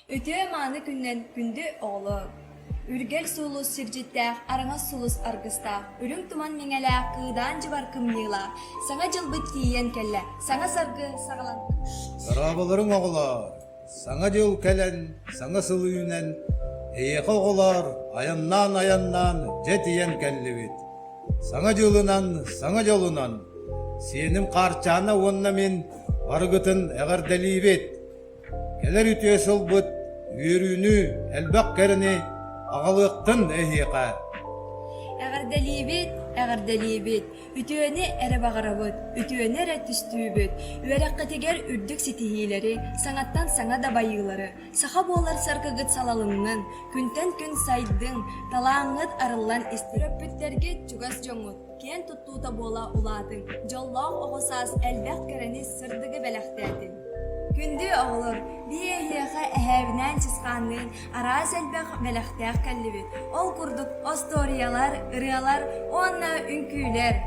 Ötüye manı günden gündü oğlu. Ürgel sulus sircittaq, arаңас sulus argıstaq. Ürün tuman meŋelaq, kıdan jibar kımnıyla. Sana jılbıt tiyen kelle, sana sargı sağlan. Сарабыларың оғылар, саңа жыл кәлән, саңа сылуынан, эйеқі оғылар, аяннан жетиен кәлі бет. Саңа жылынан, саңа жолынан, сенім қарчаны онна мен барғытын әғардәлі бет. Кәлер үтіе сыл бұт, үйіріні, әлбәқ кәріні, ағалықтын әйеқа. Әғардәлейбет, үтіөне әрі бағарабыт, үтіөне әрі түстүйбет, үйәрәққі тегер үрдік сетихилері, саңаттан саңа да байылары, саха болар сарқығыт салалыңнан, күнтен күн сайдың, талаңыт арылан істіріп бүттерге чугас жоңыт, кен тұттуыта бола ұладың, жоллау оғысас әлбәқ кәрәні сырдығы бәләқтәдің. Күнді оғылыр, бейеға әхәбінен чысқанның араз әлбәқ бәләқтәқ кәлібет. Ол күрдік осториялар, ырыялар, онна үнкүйлер.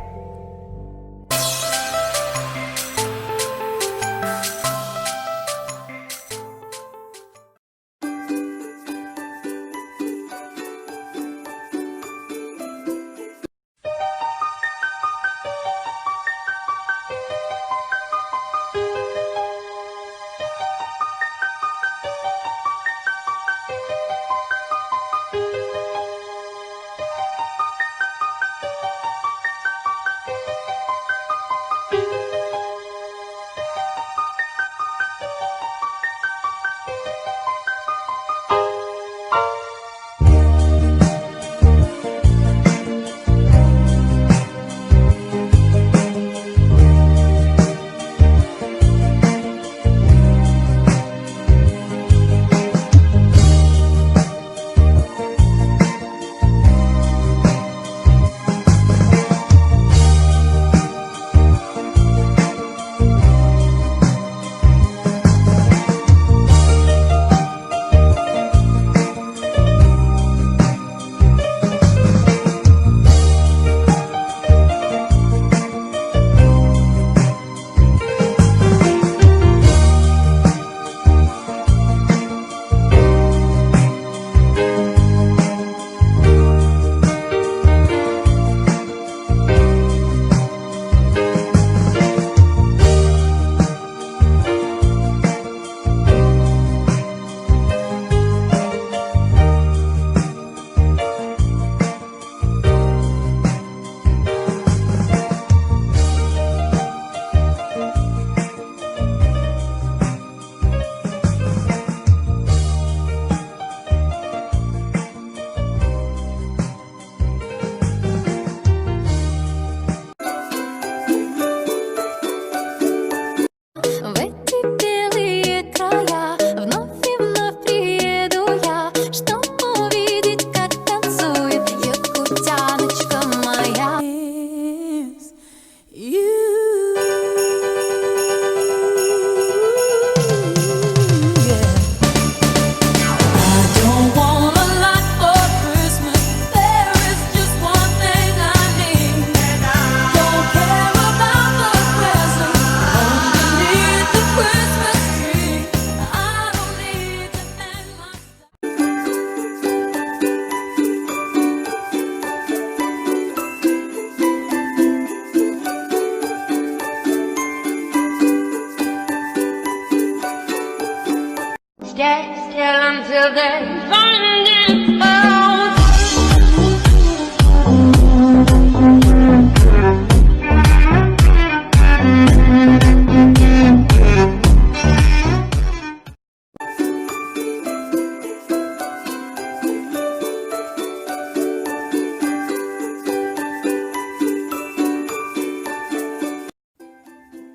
Stay still until they find it out.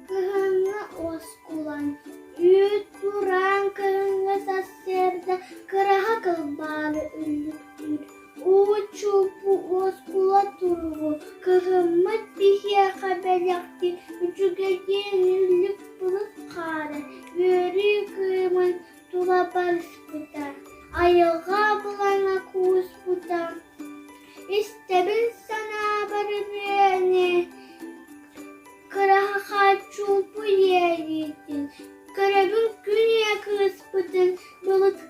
Kehanga oskulan, yuturan kehanga saserda, keraha kebal ülüktür. Uçupu oskula turgu, kehemet bihya kabelakti, ucuga yenillik bulut kare, yürü kehemen tulabal sputar, ayağa bulana kus putar. İstebil sana barbiyene, keraha çupu yeridin, kerabın gün yakıspıdın, balık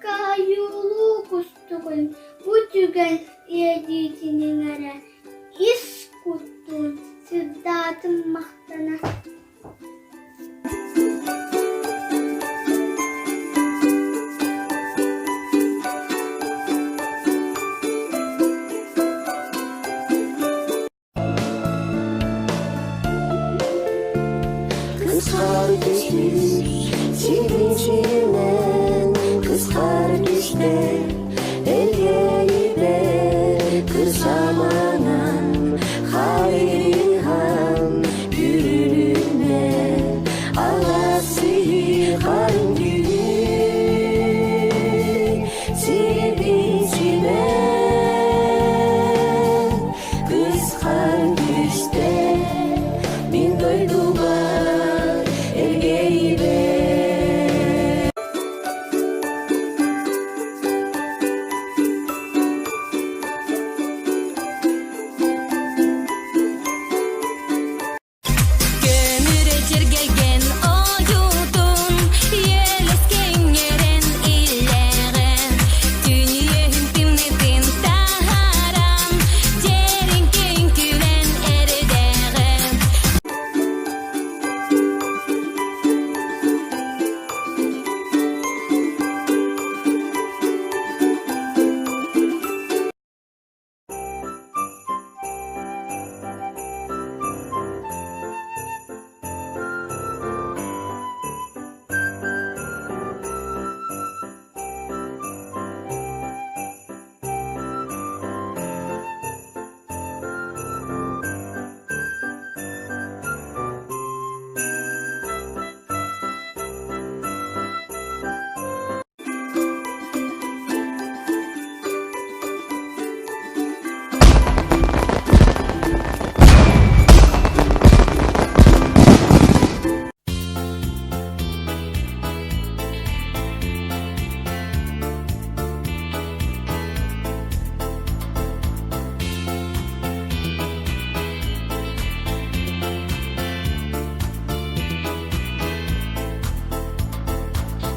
Sevinçinden kızlar düşte Elgeybe kızamanan Hayrihan yürüne Allah sihan gülü Sevinçinden kızlar düşte Min doyduğuma Elgeybe Көмүрө жергеген оюдун елескен ерен илеген Дүниең тимнетин тахарам жерин кең күлен эрдеген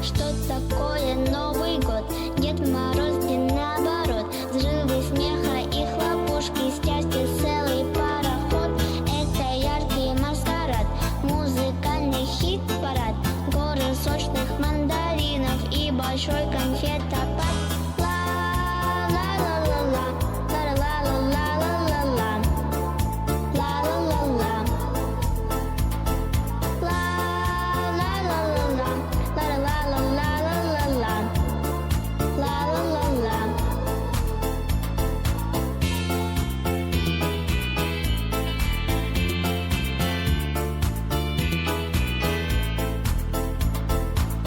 Что такое Новый год? Дед Мороз и наоборот. Взрывы смеха и хлопушки, счастье целый пароход. Это яркий маскарад, музыкальный хит-парад. Горы сочных мандаринов и большой конфетопад. Ла-ла-ла-ла-ла, ла-ла-ла-ла-ла-ла-ла. Ла-ла-ла-ла. Ла-ла-ла-ла-ла, ла-ла-ла-ла-ла-ла-ла. Ла-ла-ла-ла.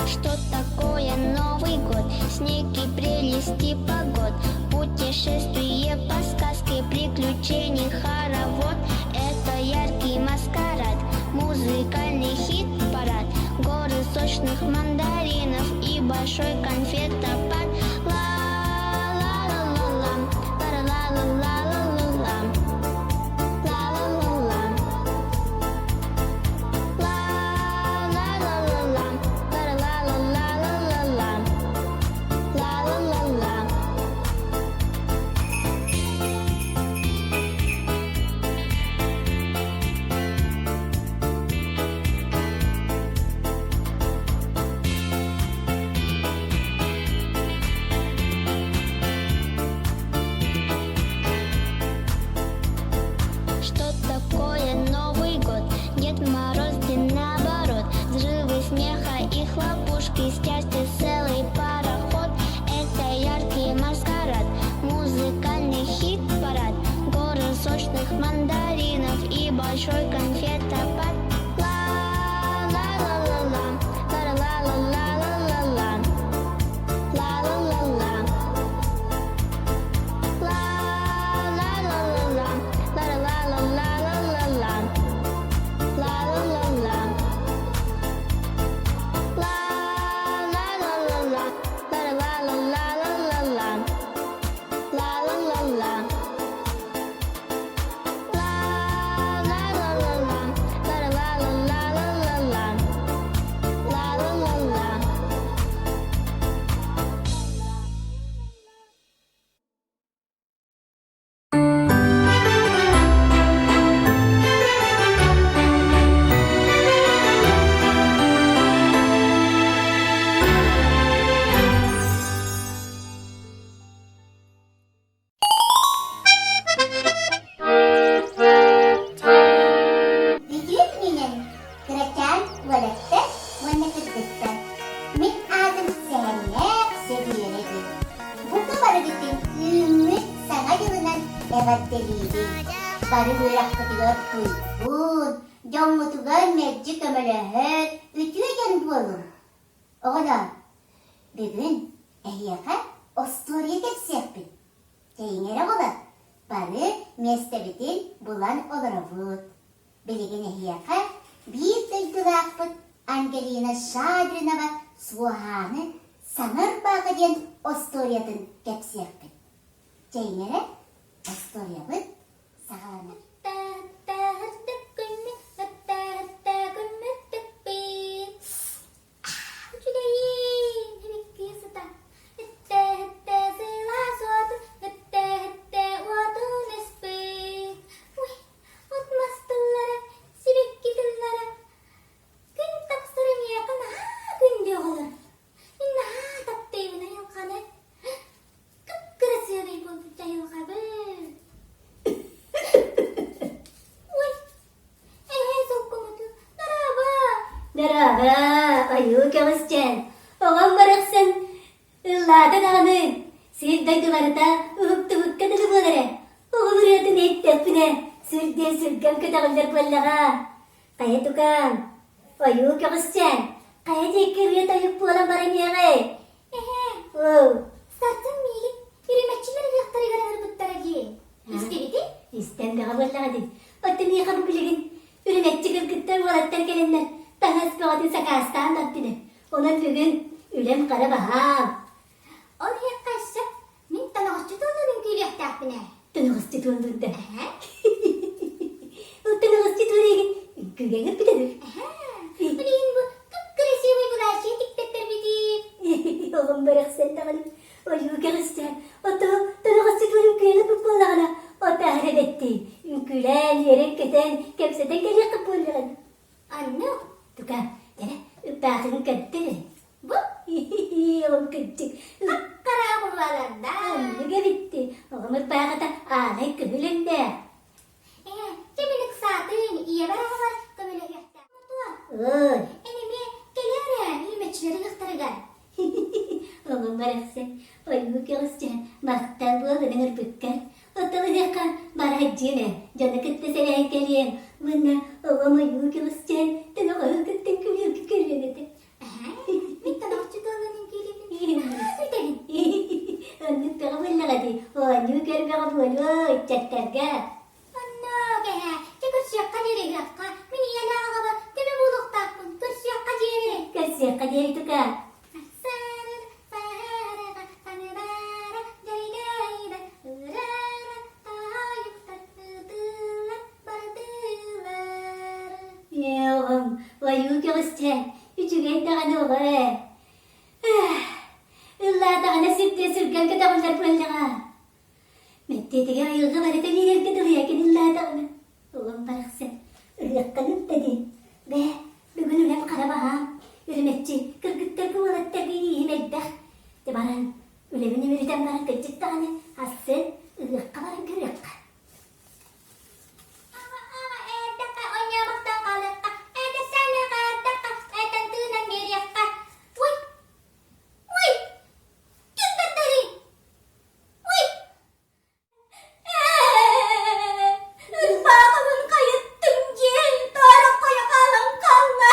Что такое Новый год? Снег и прелести погод. Путешествие по сказке, приключений хоровод. Это яркий маскарад, музыкальный хит-парад. Горы сочных мандаринов и большой конфетопад. Ла-ла-ла-ла-ла, ла-ла-ла-ла-ла-ла. Ла-ла-ла-ла. Ла-ла-ла-ла-ла, ла-ла-ла-ла-ла-ла-ла. Ла-ла-ла-ла. Что такое Новый год? Дед Мороз и наоборот. Взрывы смеха и хлопушки, счастье целый пароход. Это яркий маскарад, музыкальный хит-парад. Горы сочных мандаринов и большой конфетопад. Ла-ла-ла-ла-ла, ла-ла-ла-ла-ла-ла-ла. Ла-ла-ла-ла. Ла-ла-ла-ла-ла, ла-ла-ла-ла-ла-ла-ла. Ла-ла-ла-ла. Ла-ла-ла-ла-ла, ла-ла-ла-ла-ла-ла-ла. Ла-ла-ла-ла. Ла-ла-ла-ла-ла, Bari hırakkatılar kuypun, jongutular mecci kömelehet, ütüyken bolum. Oğlan, bugün ehyaka ostoriye tepsiyapın. Teyinere ola, bari mestebitin bulan olarabut. Biligin ehyaka bir duydurakpıt Angelina Şadrinova Suhanı sanır bağıdın ostoriyatın tepsiyapın. Teyinere ostoriyapın sağlanır. Merhaba, ayu kavuşcan. Oğam bıraksın. Illada dağını. Siz daydılarda ıhıp tıvık kadılı bulara. Oğam rüyatın et tepine. Sürden sürgem kadağılır ballağa. Kaya tukam. Ayu kavuşcan. Kaya cekir rüyat ayıp buğalan barın yağı. Satın miyim? Yürümetçileri yaktırı garanır bıttara diye. İstedi? İstem de haberladı. Otunu yakabı biligin. Ürümetçi kırkıttar volatlar gelenler. Tanas kağıtın sakastan dattını. Onun bugün ülem karabaham. Oraya kaçsak, min tanıqçı doldurun gülüyor tahmine. Tanıqçı doldurdu. O tanıqçı doldurdu. Gügen öpüdür. Ulan bu kıpkırısı uygular şey diktatör bidir. Oğlum bırak sen de hanım. O yukarısın. O da tanıqçı doldurdu gügen öpüp bolağına. O tahret etti. Gülen yere keten kepseden geliyor kapılarına. Anne, Tuka, jana öpağını kattırır. bu Oğlum küçük. kara kurvalanda. Anne bitti. Oğlum öpağıda ağlay kıvılında. Cemilik saatın iyi beraber kabile yakta. Oy. Enemi geliyor yürümetçileri yaktırıgan. Oğlum bıraksın. Oy kırıscan. Mahtan buğalanın ırpıkkar. Otalı yakan barajcına. Canı kıttı seni heykeliyen. Bana oğlum oy kırıscan. Tanı oğlum kıttın külüyor ki külüyor. Min tanıqçı doldurun gülüyor. Sütelim. Anne perabolla hadi. O anne perabolla. Çattarga. Anne be, çıkış yakka yeri yakka. Min yana ağabey, deme buluk takın. Kış yakka yeri. Kasya kaderi tuka. Sarır, sarır, sanırara, caydayda, ırara, tayıp tatlıdılar, bardılar. Ya oğlum. Oy kırıscan. Üçügen dağını oğlum. Allah dağına sürtüye sürgen kadavullar bulanlağa. Mettetiga ayılga barata lirer kadavıya kedilla dağına. Oğlum bıraksın. Irgakkanıp dedi. Be, bugün ulan karabaham. Ürümetçi, kırgıttar kuvalattar giyihin eddah. De baran, ulemini ürüten baran kaçık dağına. Hassın, ırgakka baran kırgakka. Ama edaka oynamaktan kalıkka. Ede sana kadaka, eden tünen bir yakka. Uy, uy, gittin dari. Uy. Irpağımın kayıttım cil, doğru koya kalın kalma.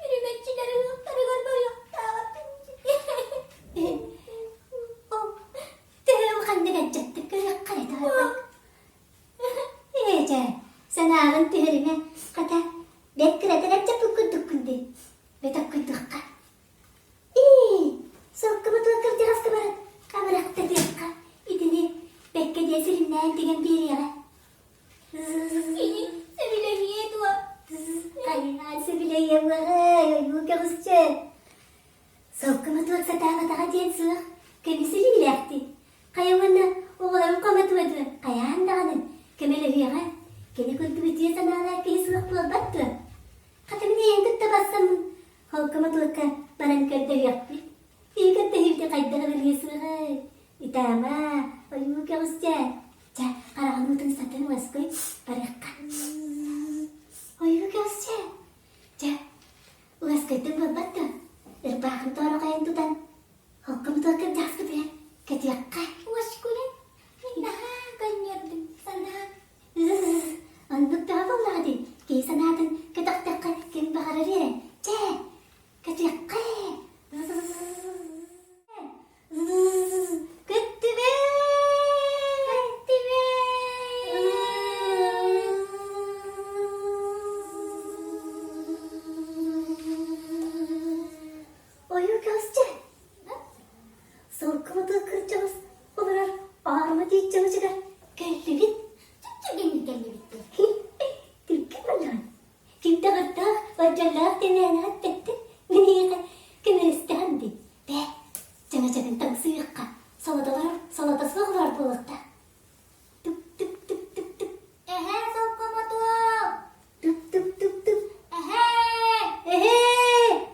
Yürümetçileri yokları görmüyor. Sana ağın teherime kata dekretene çapıkı dokundu. Ve dokundukka. Sokkımı dokur diras kamarat. Kamarakta diyakka. İdini bekke diye sirimden digen bir yere. Seni sevilemiye dua. Kaynar sebileye var. Bu kavuşçu. Sokkımı doksa dağda diyen sığ. Kemisili bilekti. Kayamanla oğlan komatmadı. Kayağın dağının. Kemele hüyağa. Kene kultu bitiye Kesan ala keslik bulbattı. Katımı diyen kıtta bassam. Halkıma tulka baran kırda yaptı. İyi kıtta hivde kaydağı bilgisini. İtama. Oyu kağızcan. Ja, karakan mutun satın vaskoy. Barıkkan. Oyu kağızcan. Ja, vaskoytun bulbattı. Irbahın toro kayan tutan. Halkıma tulka jaskı bilen. Ketiakka. Vaskoyun. Nah, kanyardım sana. Anlık daha vallahi. Kaysa natin kataktakka kim bakararire. Ja, ketiakka. Ketibe. Ketibe. Oyu gözce. Sorkumadığı kıracağız. Olarak ağrıma diyeceğim çıkar. Kellivit. Gelli bitti. Tilki vallahi. Kim tağırtağ vajallah deneyene attetti. Miniyaka kemeristandi. Be. Cana canın tansı yıkka. Salatası var bulukta. Tıp tıp tıp tıp tıp. Ehe sorkumatuk. Tıp tıp tıp tıp. Ehe. Ehe.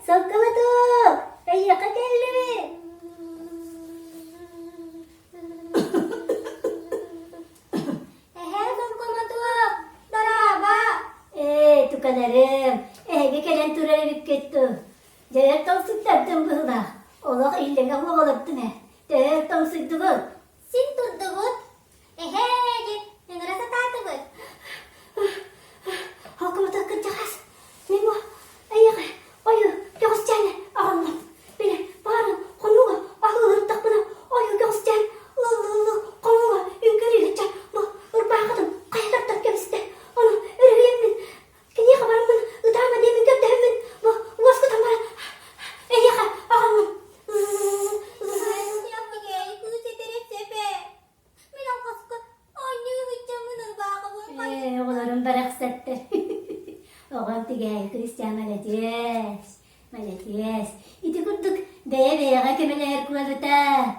Sorkumatuk. Ayyaka kellivit. Ehe sorkumatuk. Daraba. Tukalarım. Ege kelen turarı bip kettu. Değer tavsık tattım bıhla. Olak ilden ama olaktı ne? Değer tavsık dıvıl. Sin turdugut. Ehe. Ngerasa tatugut. Halkıma takıncağız. Mimo. Ayyaka. Oyu. Göğüsçene. Ağlam. Bile. Bağırın. Konuğa. Ağılır takmına. Oyu göğüsçen. Konuğa. Ünkeriyle çay. Urbağadım. Kayalar tak gemiste. Onu ürüyem min. Kini kabarım min. Udama demin gömdem min. Vasku tamara. Ayyaka. Ağlam. Yapma gel. Kuzu seterek sepe. Minam kaskı. Anne hıccamın ırbağımın. Oğlarım barak sattır. Oğam tigay Hristiyan maladies. Maladies. İti kurduk. Beye beye kemeler kuralıta.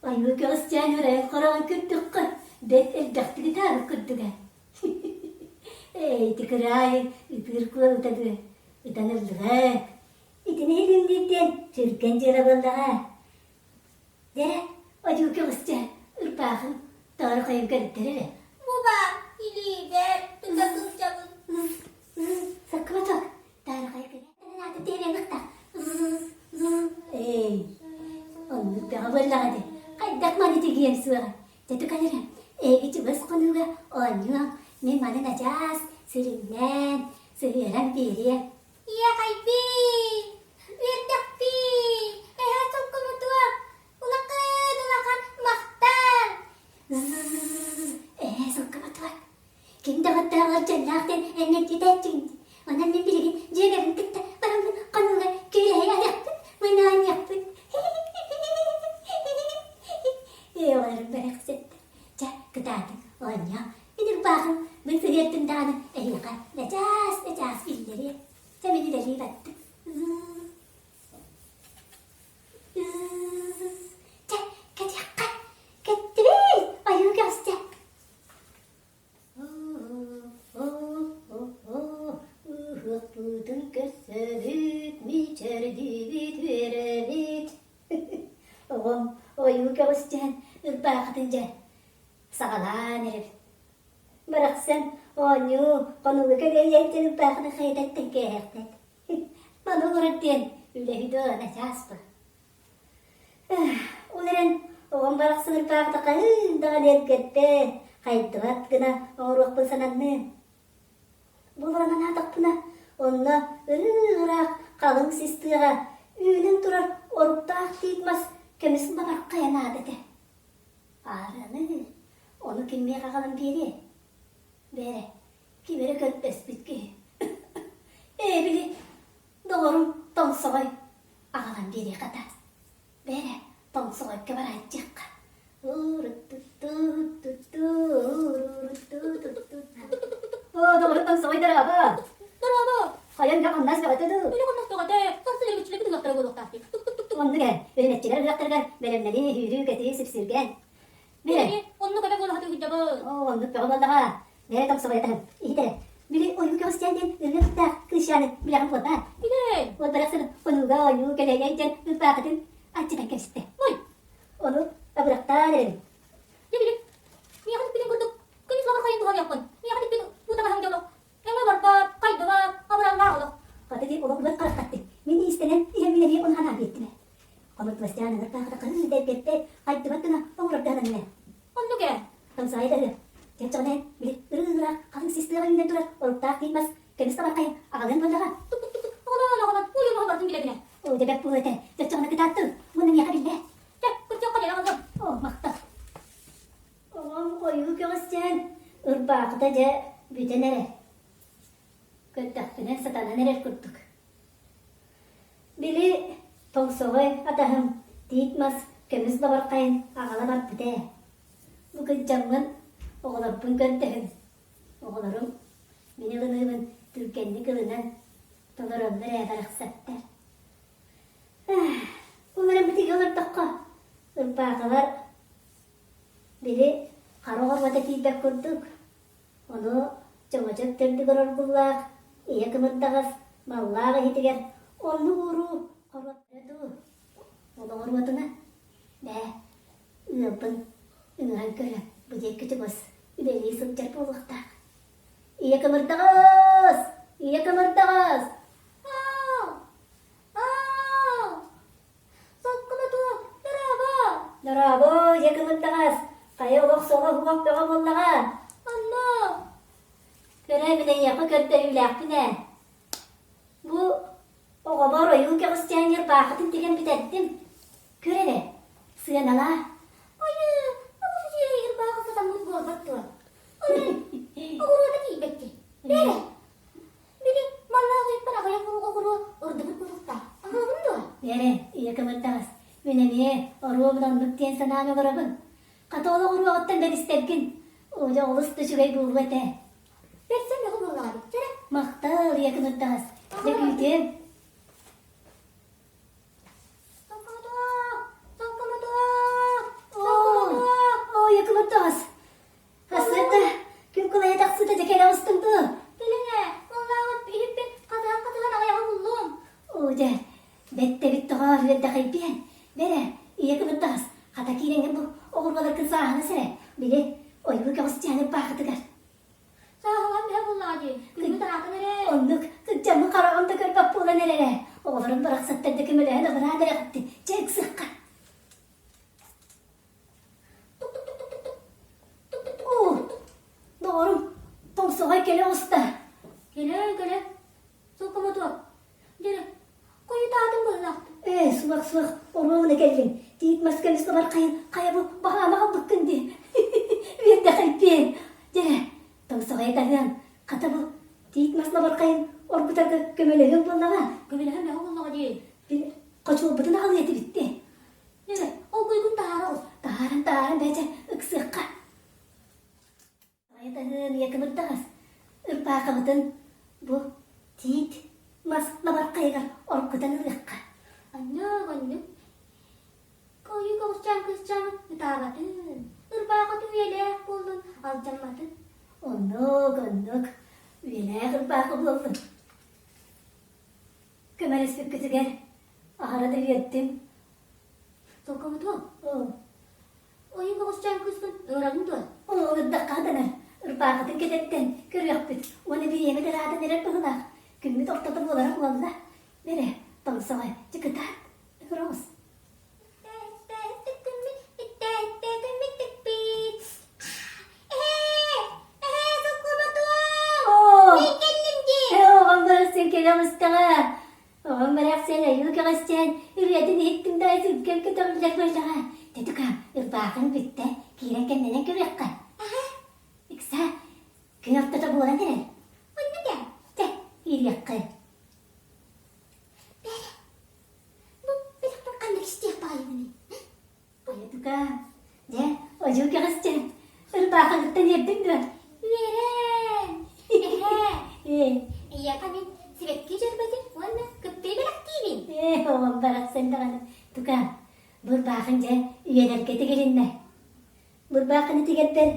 Ayu Hristiyan yüreğim karan kırdık. Bet el daktı gitarı kırdık. İti kırayı. İpir kuralıtadı. İtanırdık. İti ne elimdeyden. Türkan ceraballaha. Dere. Ayu Hristiyan. Irpağım. Doğru koyup götürürüm. Buba. İli ver. Tutakın çabın. Sakma tak. Doğru koyup götürürüm. Hadi derin nokta. Onu da vallahi hadi. Kaydak mani tigiyem suğa. Jatuh kalırım. Geçi konuga. Onu. Ne mana najas. Serinlen. Serinlen biri. Iya kaypi. Wirdak pi. Ehe sorkumatuk. Ulakan maktan. Sakma tak. Kim dapat tawar jannahten enek ditacing. Onan ne bilgin. Jegarin kita. Parang konuga. Kaya ayakpun. Mananyakpun. Oğlarım barak sattı. Ja, kıtadım. Onya. İdir bakın. Ben sıyırttım dağını. Eyyaka. Necas illeri. Semeni deri battı. Ja, kaçakka. Kettibi. Ayu göster. Budun kösebit mi çerdi bit verebit. Oğlum, oyu göster. Irbağıtınca. Sağlan erip. Bırak sen onu konuğu kadar yetinin bağını kaydettin kehirtet. Bana uğrattın. Öyle hüdüğüne jaspa. Uların oğum bırak sınır bağda kalın. Dağın ergette. Kaydıvat gına oğruq bulsananını. Buluranan adak buna. Onunla ırak kalın sistiğe. Üyünün durar oruktaak deyitmez. Kömüsün babar kayanadı de. Ağrını. Onu kimliğe kakalım biri. Bere. Kibere götbes bitki. Bili. Doğru. Tonsoy. Ağalan biri katas. Bere. Tonsoy kebar aycık. Doğru tonsoy daraba. Hayan yakanmaz be atıdı. Öyle konmak yok ade. Tasıyla güçlü bir dıklaktara goluk tahti. Onu gel. Benim etçiler ıraklargan. Benim neli hürü getiği sipsirgen. Bire. Onu kadar gol hatı hüccabı. Onluk bir oğlanlığa. Nereye tam sobaya tanım. İyi de. Biri oyun gösterdiğin ırgıkta kışyanı bilakım oldu ha. Bile. O bıraksın onuga oyunu geleyeceğin ırpakıdın açıdan kemşitti. Oy. Onu bıraktan edelim. Ne bileyim. Niye kadar benim kurduk? Kıyız lavar kayın duvar yapın. Niye kadar benim bu tarafa hangi olur? Emre var ba, kaydı var, amuran var olur. Hadi deyip onu bırak kattı. Mini istenen ihemine diye onu hana bitti mi? Komut basacağını ırpakıda kadın dergette haydi battına onu bıraktan edelim. Onu ke. Tam sahaya dedi. Dia coba beli ırıra kalın sisli var yine durar. Orta gitmez. Kendisi de bakayım. Ağabeyim böyle var. Tuk tuk tuk tuk. Ola. Uyuyor mu vardım bile bile. O debek bu ete. Dia coba kita tuh. Bunu niye kabille? Gel, kırçak kaleye aldım. Oh makta. Oğlum oyu göğüsten. Irbakı da ce büte nere? Köttakine satana neler kurttuk. Bili tongsoğay atahım. Diitmez. Kemiz de barkayın. Ağala bar büte. Bu kıcamın oğlapın köttehin. Oğlarım beni kılığımın Türkenli kılığından tolorumda reyagarak sattar. Umarım bitik olur takka. Irpağılar biri kara hormata tiyipek kurduk. Onu çamacak terdi görür bullak. İyi kımırtağız. Mallağı hitiger. Onu vuru. Hormatı. Ola hormatına. Be. Ilpın. Üngan köle. Bıcak küçük olsun. Übeliği sıkçar bulukta. İyi kımırtağız. İyi kımırtağız. Darabo, iya kımırtağız. Kaya olak sola humak dağa bollağa. Anna. Göre bile yapı kötü ülak bile. Bu o kadar oyu kağısten yer bakıtın diken biterdim. Göre de. Sığın ala. Ayı. Ama şu şeye yıl bağı kısa mutlu olmaktı. Ayı. Oğru da değil bekle. Nere? Bili mallağı kayıp bana kaya kuru kuru. Orada bir kurukta. Aha bunu. Nere, iya kımırtağız. Münemiye, oruğumdan bükten sanağını vurabın. Katoğlu oruğu ottan ben isterkin. Oca olus düşügey bulvete. Versem ne olur abi. Sene. Maktal iya kımırtağız. Zeküytem. O iya kımırtağız. Hasırda, kim kulaya taksı da cekele ustun tu. Bilene. Vallahi bilip ben katahan ayağı buldum. Oca, bette bitti hafiyet de kaybiyen. Bere, iya kımırtağız. Hata kirengin bu oğurbalar kızağını sere. Bile, oyu kağısçanı bakıtıgar. Sağlam ne bulladı. Günü tarafı nere? Onluk, kıccamı karağımda görpap buğla nereye? Oğlarım bırak sattırdı kümüleğine bıradır yaptı. Çek sıkka. Doğru. Tomsuğa gele usta. Gele. Sokama dur. Gele. Koyu dağıtım bulla. Sumak. Ormağına geldin. Deyit maskelisi var kayın. Kaya bu bağlamağa bıkkın diye. Bir de kayıpين. Gele. Tomsuğa dayan. Kata bu. Deyit masla var kayın. Orkuta kömeleğin bullağa. Gömeleğim ne bulla diye. Bir koçu bıdına alıyeti bitti. Nere? O kuygun dağara. Taharan bece ıksıkka. Ayetahın yakınırdağız. Irpağa kabıdın bu tiit mas labar kaygar orkudan ırıkka. Anne. Koyu kızcan utabatın. Irbağa katı üyele buldun. Alcanmadın. Onluk. Üyele ırpağa buldun. Kömelis bir kütüger. Ahara da yettim. Sokama dur. O. Oyun kızcan kızın. Öğrendim dur. O gıdda kadına. Irpağa katın kedetten. Görüyor bit. Onu bir yeme de rahat nere bıhılar. Gülmü ortada bularak valla. Nere? Balısağa çıkıta. Hıros. Oğam bırak sen kelam istağa. Oğam bırak sen ayı kağısçan. Üretin ettim daha sütken kitabılacak başlağa. Dedik ha, ırbağın bitti. Kiren kendine görüyor kan. İksa, gün ortada buğla nere? Anne gel. De, iyi yakın. Bu bir kanlık istiyor bayımını. Dedik ha, de, ocu kağısçan. Irbağınlıktan yerdin de. Veren. Iya kan sibetki cerbeti. Valla köpeği belak değilim. Oğam bırak sen de kanım. Tuka, burbağınca üyeler kete gelinme. Burbağını tigetler.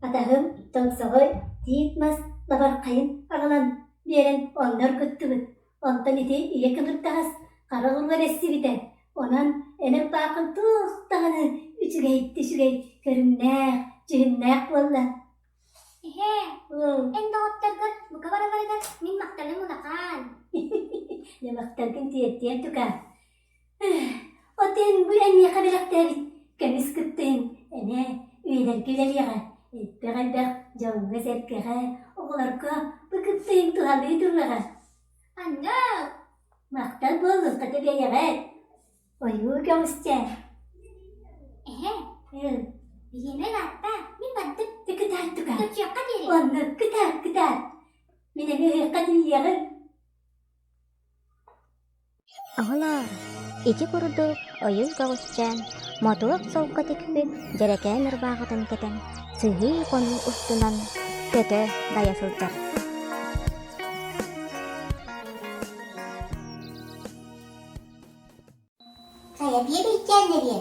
Atahım, toңsoğoy, tiitmas, labarqayın, ağalan, beren onlar köttübüt. Ondan iti iye kıvırttağız, qarağırlar essibite. Onan enep baqın tuğtağını, üçügey, tüşügey, körümnäq, cühümnäq bolla. Ehe, en doğutlarga bu kabarlarga min maktalım unakan. Ne maqtargın tiyet tuka. Oten bu en yakabilaqtabit, kamis kıttın, ene, üyeler güler yağa. Etpeğalbaq, jonga serkeğe, oğlarka, bu kıttın tuhalı turlağa. Anne, Maqtal bolun qata beyağa. Oyu gömüsçe. ehe, yine gatta min baddık Tıkıtar tuka. kötüyakka deri. Onu kıtar. Mine bir kadın yağı. Оғылар, ити курдук, ойыл кағысчан, мотуак солқа текпит, жерекән ырбағытын кетен, сыгы қону устунан көтө даясылдар. Kaya bir bekkenleri.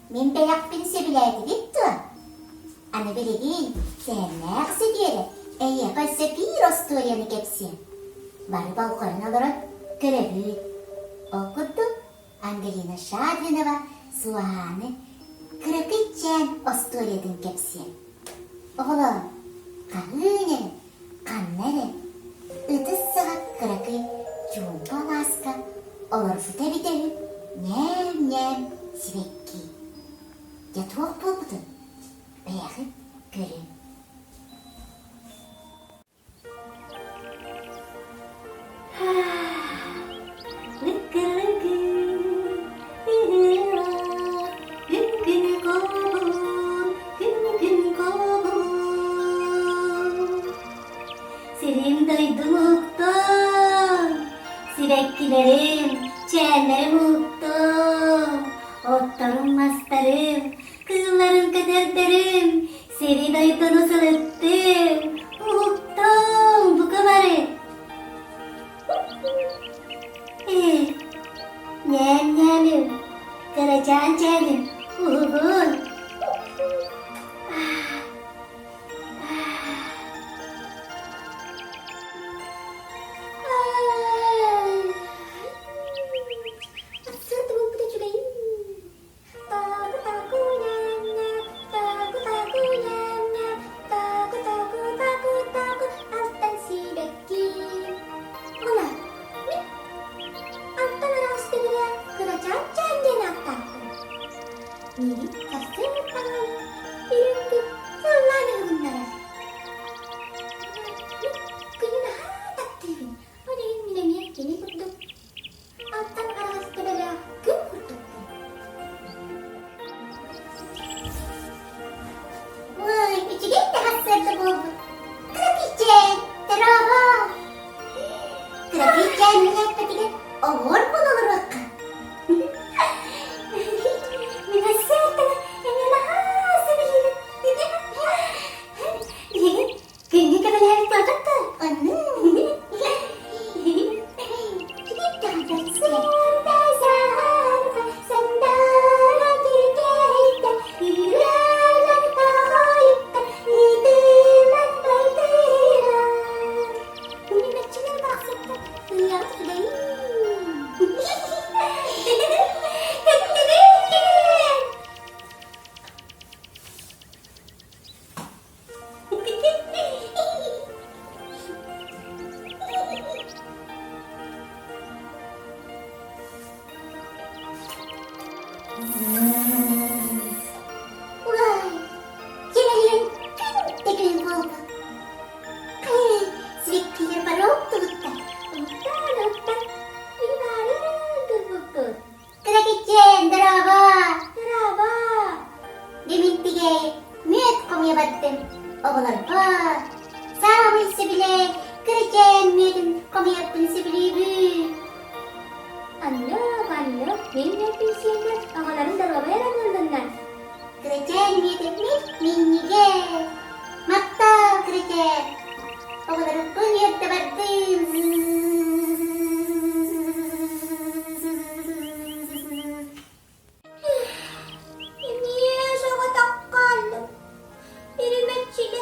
Min beyak bin sebileydi bitti. Anı bileyim, sen ne aksı diyeli. Eye kalsa bir ostoriyanı kepsi. Bari balkonun alarak görebilir. Okudu Angelina Şadrinova Suhanı kırıkıçen ostoriyadın kepsi. Oğlum, kahınen, kanları, ıtız sığa kırıkı, çumpa laska, olur fıte bitelim, nem, sivekki. Ya tuğuk bulbudun, beyağı görün. Senin duydum uktum, sirekkilerim, çeğenlerim uktum. Otlarım mastarım, kızlarım kaderlerim, seni duydum ısılıttım. Uktum bu kabarı. Nyem, karacan çeğenim, uğun. Niye sana takkal? Benim etçili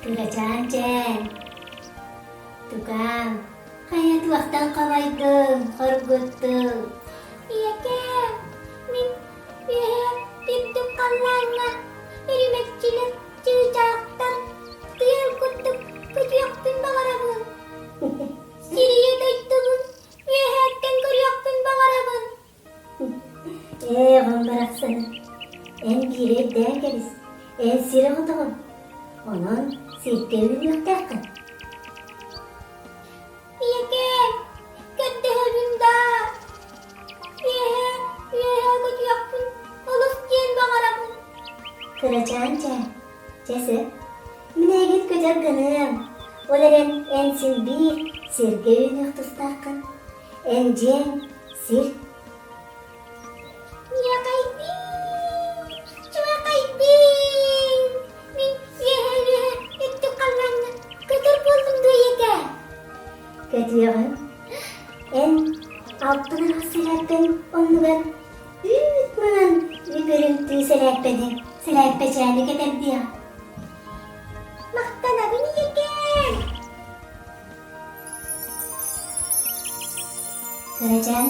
Kıracağım. Tukang, kaya tuwaktan kawaydın, horguttun. Iyeke, min tintuk kalanga, erimekçiler çığcaktan, tuyal kutup, kıcıyaktın bağırabın. Siriye daytımın, yehetten kırıyaktın bağırabın. Bıraksana. En girek derkeniz, en siri otuğun. Onun sirkevini yok derken. Iyeke, kötü hölümda. Yehe kıcıyaktın, olus diyen bağırabın. Kıracağım. Cesi, mine git kıcakkanım. Olaren ensin bir sirkevini yoktustarkın. En cem sir. Ya kaybin, cuma kaybin. Min yehe itu kalanga, kötür buldum da yeke. Kötüyüm. En altından selerpen onu ben ütmünen yügürüntüyü selerpedim. Selerpeceğini gedem diye. Maktana beni yeke. Kıracağım.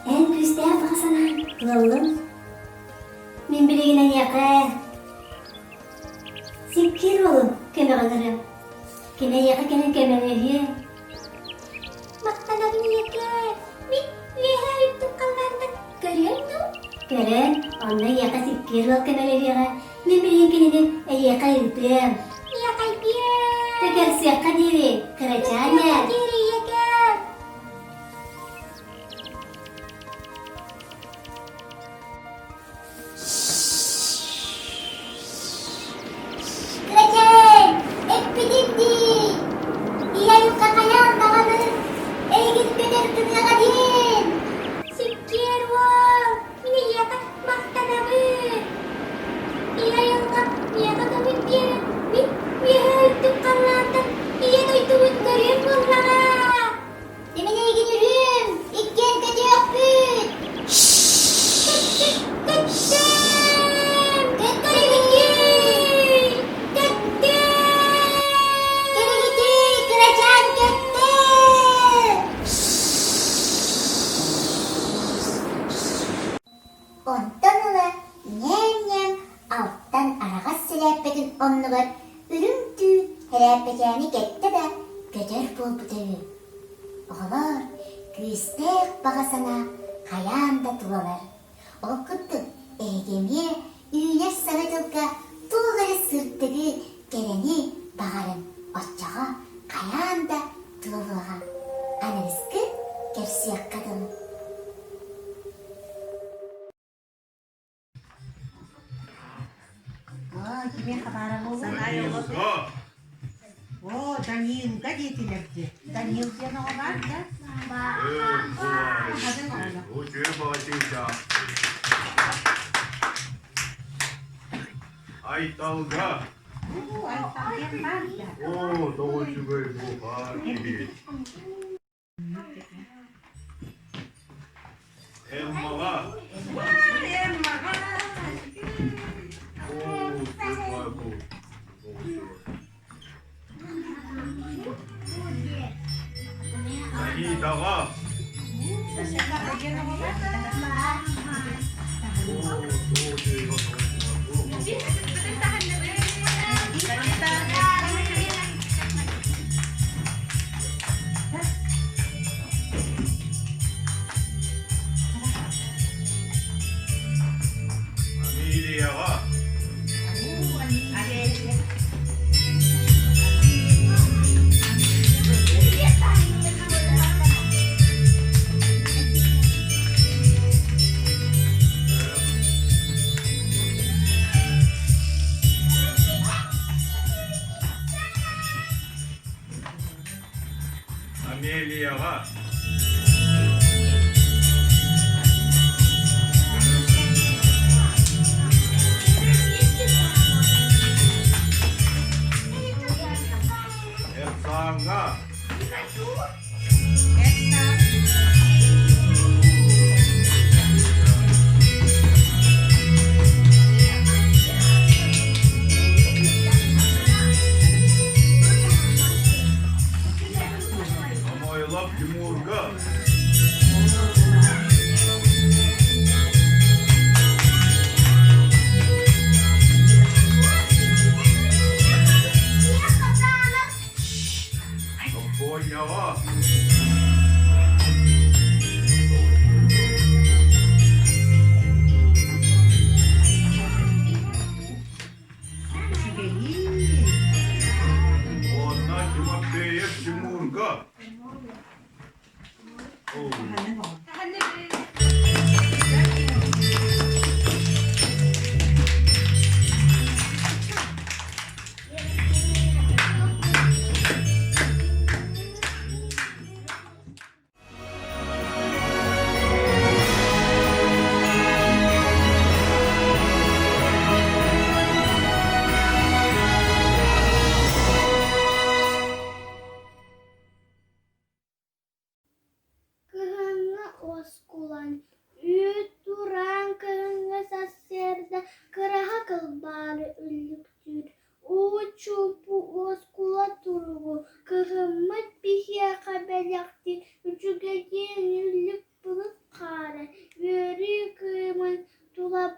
En küsteye baksana. Kılalım. Min birine yakı. Sikir olun kime kalırım. Kime yakı kime kemeleri. Maktana beni yeke. Min yehe itu kalanga, görüyor musun? Gören onunla yakı sikir ol kemeleri yakı. Min birine yakı yırtım. Ya kaybin. Teker siyaka diri. Kıracağım. Diri yeke. Kıracağım. Ekpidindi. Iya yung kakayang tawanan. Egit kadar dunia kadin. Sikir wal. Ini yeke maktana beni. Iya yang kami dia. Min yehe itu kalanga. Iya itu görüyor musun lana? Demine gidiyorum. İkken kötü yok büt. Geri gitti. Kıracağım gitti. Ondan ola nem alttan arağa silerpedin onu var. Ürümtü herepeceğini gitti de götür buldu devi. Oğlar küstek bağasana kayan da tuvalar. Okuttu egemiye üyleş sanatılka tuğları sırttığı geleni bağırın. Oçağa kayan da tuvalığa. Anarıskı gersiyak kadın. Данилка жетелепті. Данилкені оған да? Айталга. Айталген бар да. О, doğuşugay bu var gibi. Elmağa. Oo, çok var bu. Sahi dağa. Oo, doğuşugay. Ameliyağa. Ameliyağa.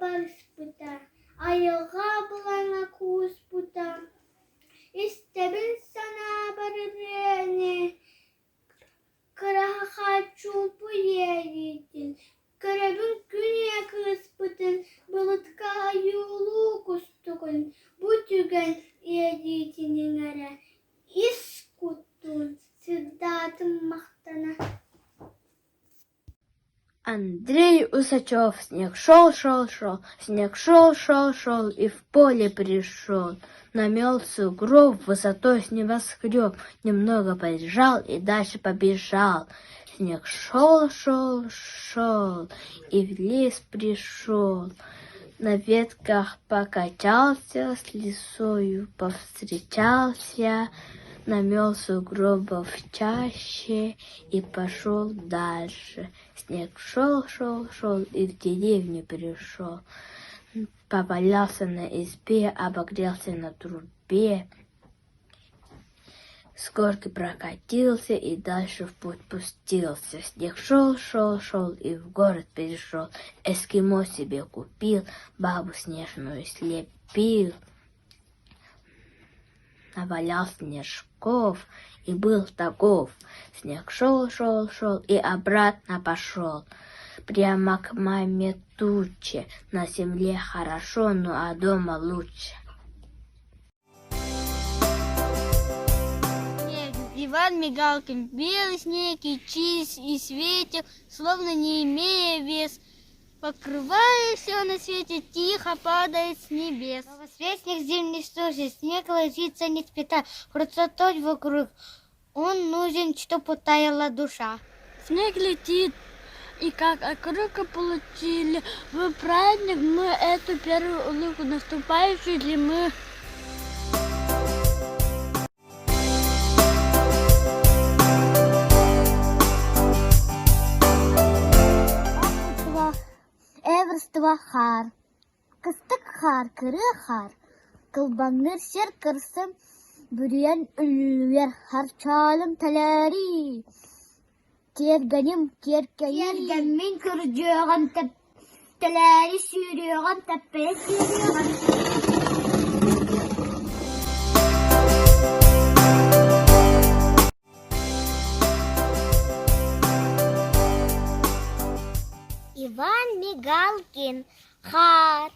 барыспыта, айылға бұлаңа куыспыта. Истебін сана барырыны, кыраха чулпу еритін, көребін күне кыспытын, бұлытқа юлу кустығын, бұтүгін еритінің әрі, ис куттун, сырдатым мақтана. Андрей Усачев. Снег шел, шел, шел, снег шел, шел, шел, и в поле пришел. Намел сугроб высотой с небоскреб, немного полежал и дальше побежал. Снег шел, шел, шел, и в лес пришел. На ветках покачался, с лисою повстречался, намел сугробов чаще и пошел дальше. Снег шел, шел, шел и в деревню пришел. Повалялся на избе, обогрелся на трубе. С горки прокатился и дальше в путь пустился. Снег шел, шел, шел и в город перешел. Эскимо себе купил, бабу снежную слепил. Навалял снежков и был таков. Снег шел, шел, шел и обратно пошел. Прямо к маме тучи. На земле хорошо, ну а дома лучше. Иван Мигалкин, белый снег и чист, и светил, словно не имея вес. Покрывая все на свете, тихо падает с небес. Новосвет зимний стужи, снег ложится не спита, красотой вокруг. Он нужен, чтоб утаяла душа. Снег летит, и как округа получили в праздник мы эту первую улыбку наступающей зимы. Эверства хар, кыстык хар, кыры хар, кылбаңныр сер кырсым, бүрен үлвер харчалым талари. Тергеним керкейір. Тергенмен күржеған талари сүйреған тәппе сүйреған. Иван Мигалкин, хар,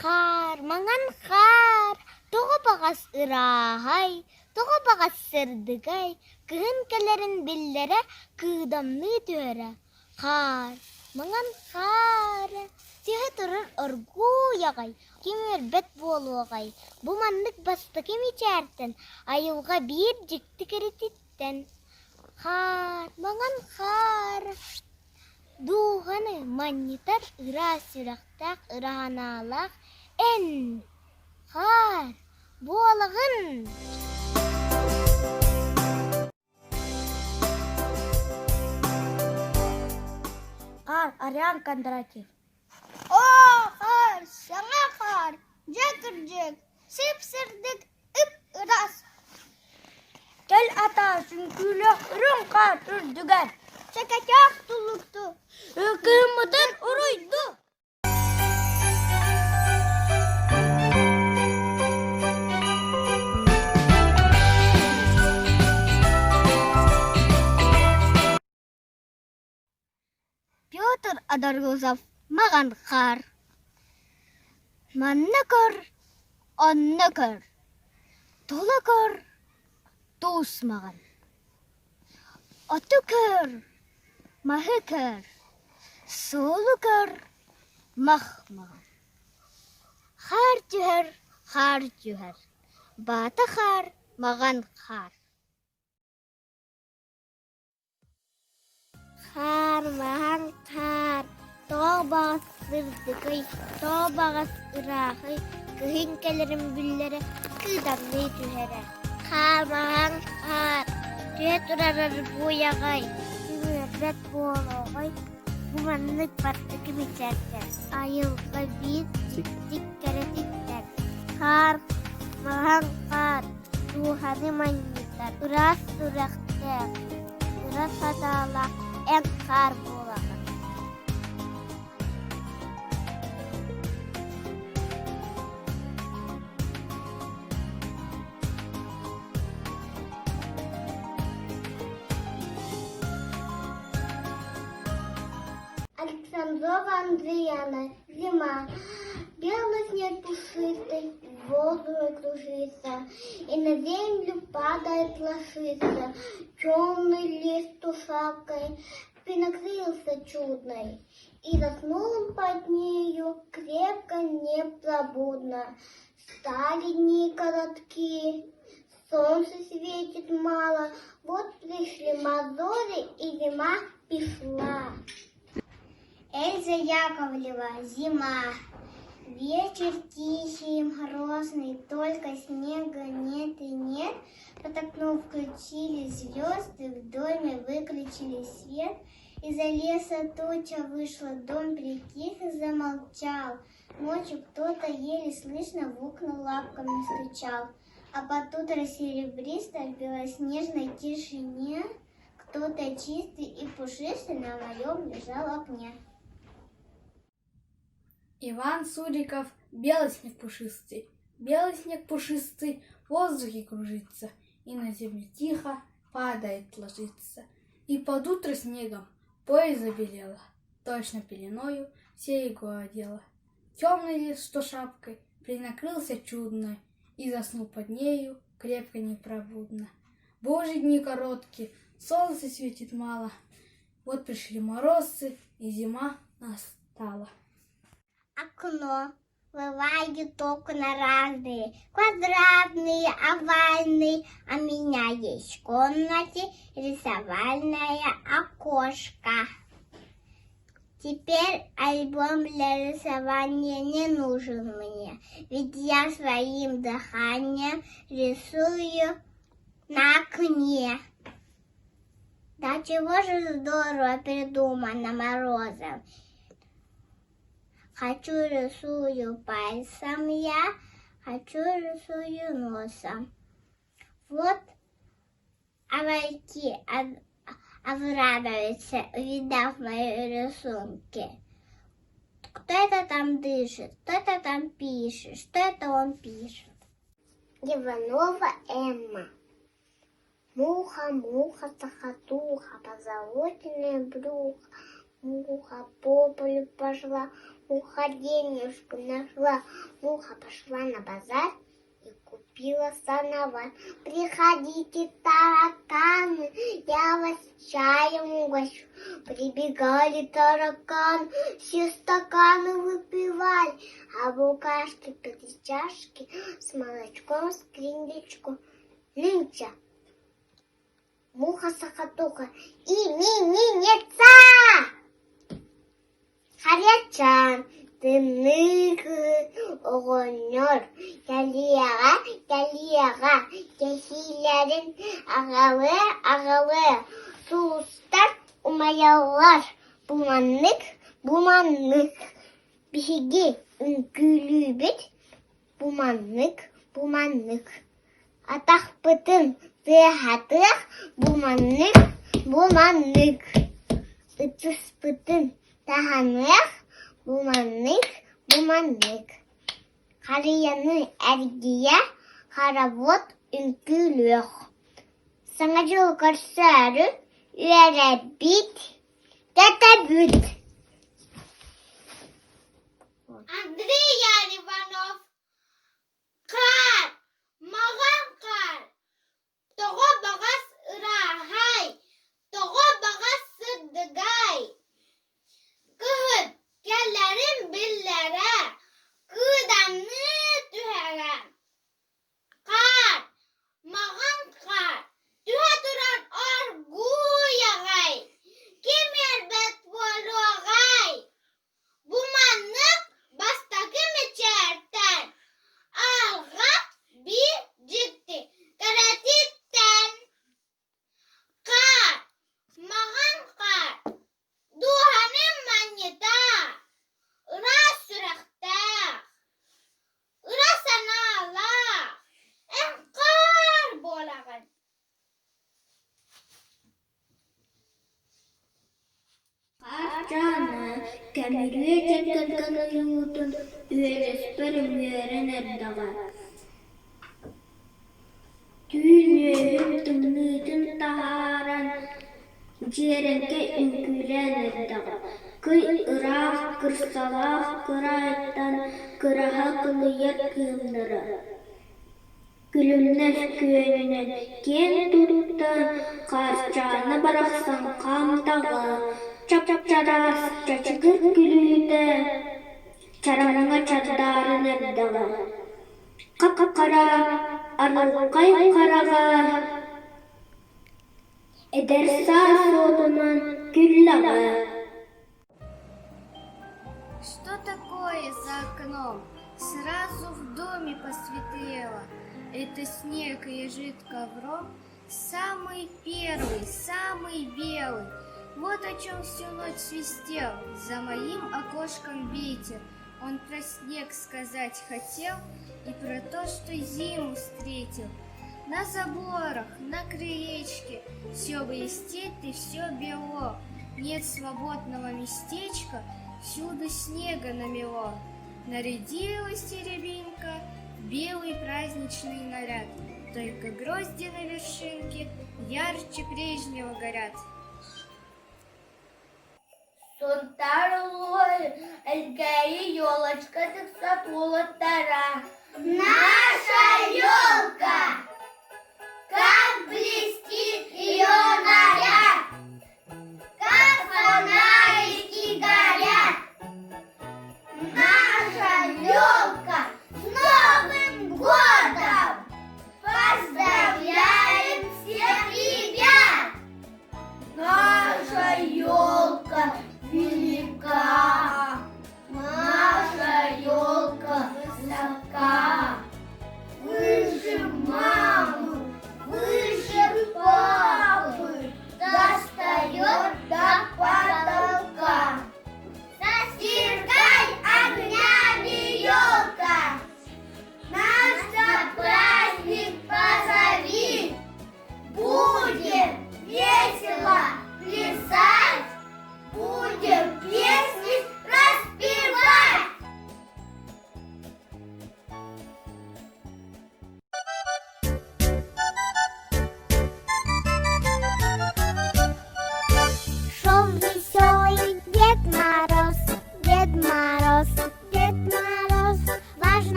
хар, маңан хар, тоғы бағас ырағай, тоғы бағас сырдығай, кығын кәлерін білдері күйдамны төрі. Хар, маңан хар, тегі тұрыр ұргу яғай, кемер бәт болуғай, бұл мандық басты кем ечәртін, айылға бір жікті кірітіттен. Хар, маңан хар, Дуғаны маннитар ыра сүрақтақ ыраналақ ән. Хар, болығын. Хар, Ариан Кондратьев. О, хар, саңа хар, жәкір-жәк, сеп-сірдік үп ұрас. Кел ата сүңкілі үрін қар үрдігер. Çakacak tuluktu. Kırmızın uruydu. Петр Адаргузов маған қар. Манны көр, онны көр. Толы көр, туыс маған. Оты көр. Mahı kör, solu kör, mahmağın. Har cüher, batı har, mağan har. Har, mağan har, toğa bağız sırdıkay, toğa bağız ırağay, kıhın kelerim gülleri, kıdamlı cühere. Har, mağan har, cühet urarar bu yağay. Bet bologay, bumanlık battıkı biçerken, ayılga bir dikkere dikler. Kar, mahan kar, ruhanı manyitar, uras durakter, uras adala, en kar bolagay. Воронцова Андреяна, зима. Белый снег пушистый, в воздухе кружится, и на землю падает ложится. Темный лист тушакой накрылся чудной, и заснул он под нею крепко, непробудно. Стали дни короткие, солнце светит мало, вот пришли морозы, и зима пришла. Эльза Яковлева, зима. Вечер тихий, морозный, только снега нет и нет. Под окном включили звезды, в доме выключили свет. Из-за леса туча вышла, дом притих и замолчал. Ночью кто-то еле слышно в окна лапками стучал. А под утро серебристо в белоснежной тишине кто-то чистый и пушистый на моем лежал окне. Иван Суриков, белый снег пушистый. Белый снег пушистый в воздухе кружится, и на землю тихо падает, ложится. И под утро снегом поле забелело, точно пеленою все его одело. Темный лес, что шапкой, принакрылся чудно, и заснул под нею крепко непробудно. Божьи дни короткие, солнце светит мало, вот пришли морозцы, и зима настала. Окно. Бывают окна разные, квадратные, овальные, а у меня есть в комнате рисовальное окошко. Теперь альбом для рисования не нужен мне, ведь я своим дыханием рисую на окне. Да чего же здорово придумано морозом. Хочу рисую пальцем я, хочу рисую носом. Вот овальки обрадуются, увидав мои рисунки. Кто это там дышит, кто это там пишет, что это он пишет? Иванова Эмма. Муха, муха, цокотуха, позолоченное брюхо. Муха по полю пошла, муха денежку нашла. Муха пошла на базар и купила самовар. Приходите, тараканы, я вас чаем угощу. Прибегали тараканы, все стаканы выпивали, а букашки пили чашки с молочком, с крендельчку. Нынче муха-сокотуха именинница! Харячан, дымных огонер, ялияға, кешилерін ағалы, суыстар умаялар, буманнык, бігеге үңкілі буманнык, атақ бұтын, тыхатық, буманнык, үтіс бұтын, таханық, буманнык. Қарияны әргия, қаравод үңкіліқ. Саңа жол қарсары, үйәрі бит, тәтәбіт. Андрей Иванов, қар, маған қар, тоғы бағас ұрағай, тоғы бағас сырдығай. Кығыт, кәлләрім білләрі, күйдамны түхәгән. Қар, маған қар, түхә тұран аргу яғай, кемер бәт болу ағай. Буманнык бастағы мечәртән, алғат бір жікті кәрәтіттен. Қар, маған қар, дұғаным манета, ұра сүрәқті, ұра санала, ән қар болағын. Қарчаны, кәмірге жеткілген ұйутын, үйелеспір үйерін әбдіға. Түйінеуіп түңнүйтін тағаран, жерінке үңкілен әбдіға. Кый ырах, кырсалах, кырайттан, кыраха кылыяр кылдыры. Күлүмнәш күйөнүнен кен туттан, карчаны бараксан камтага. Чап-чарас, чачыгыр күлүйді, чарамаңа чаддарын әбдіға. Қап-қара, арылқай қараға, эдерса сотынан күллаға. Что такое за окном? Сразу в доме посветлело. Это снег лежит ковром, самый первый, самый белый. Вот о чем всю ночь свистел за моим окошком ветер. Он про снег сказать хотел и про то, что зиму встретил. На заборах, на крылечке все блестит и все бело. Нет свободного местечка, всюду снега намело. Нарядилась теребинка в белый праздничный наряд. Только грозди на вершинке ярче прежнего горят. Сонтарлой, элькаи елочка, так сатула тара. Наша елка, как блестит ее наряд, как фонарики горят. Наша елка с Новым годом! Поздравляем всех ребят! Наша елка велика, наша елка высока, выше мамы, выше папы, достает до потолка. Сосверкай огнями елка!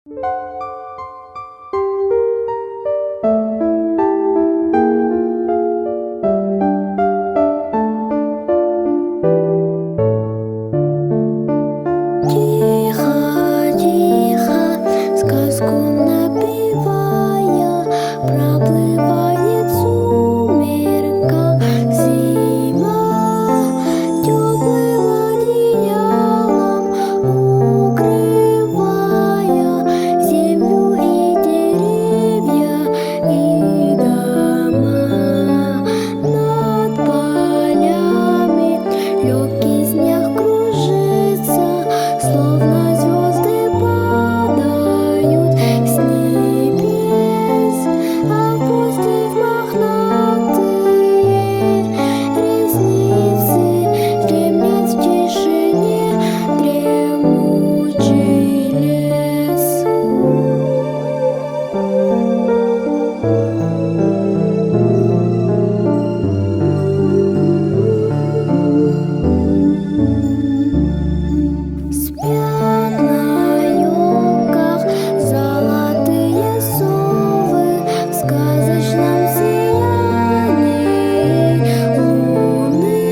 Тихо, тихо, сказку напевая, проплывает в сумерках зима, теплым одеялом укрывая землю и деревья и дома. Над полями легкий снег кружится, словно звезды падают с небес, а опустив мохнатые ресницы, дремлет в тишине дремучий лес. Спят на елках золотые совы в сказочном сиянии луны.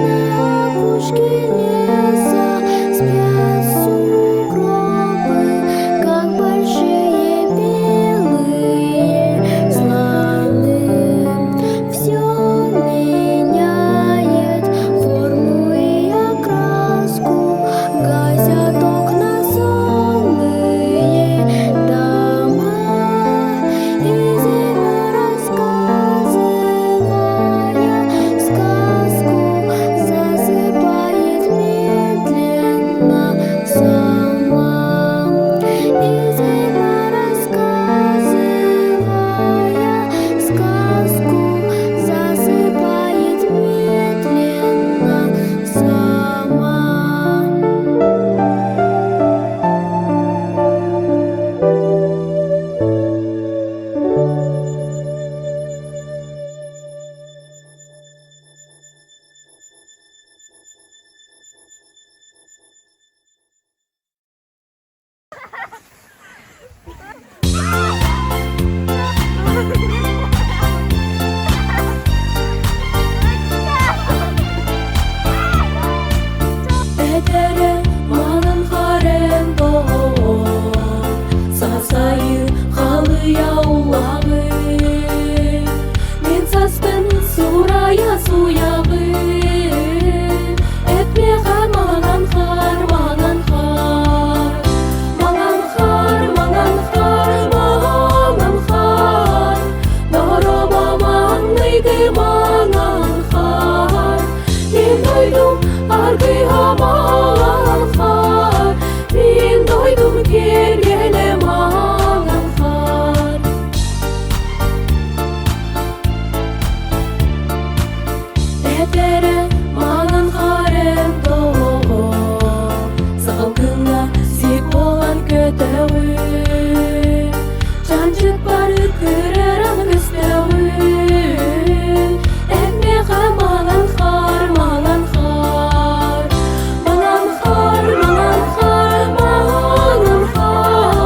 На опушке леса спят сугробы, как большие белые слоны. Все меняет форму и окраску, гасят окна сонные дома, и зима, рассказывая сказку, засыпает медленно сама. И зима, рассказывая сказку, засыпает медленно сама. Этере манын харен тоон, сасайы халы яулабы. Мен саспын сурая суябы, этме хар маңан хар, маңан хар. Маңан хар, маңан хар, маңан хар. Дороба маңныйды маңан хар. Мен дойдум аргыга маңан хар. Мен дойдум келгеле маңан хар. Этере маңан харен тоон, салкынга сик болан көтөбү. Жанчык бары кырар аны көстөбү. Этме хар, маңан хар, маңан хар. Маңан хар, маңан хар, маңан хар.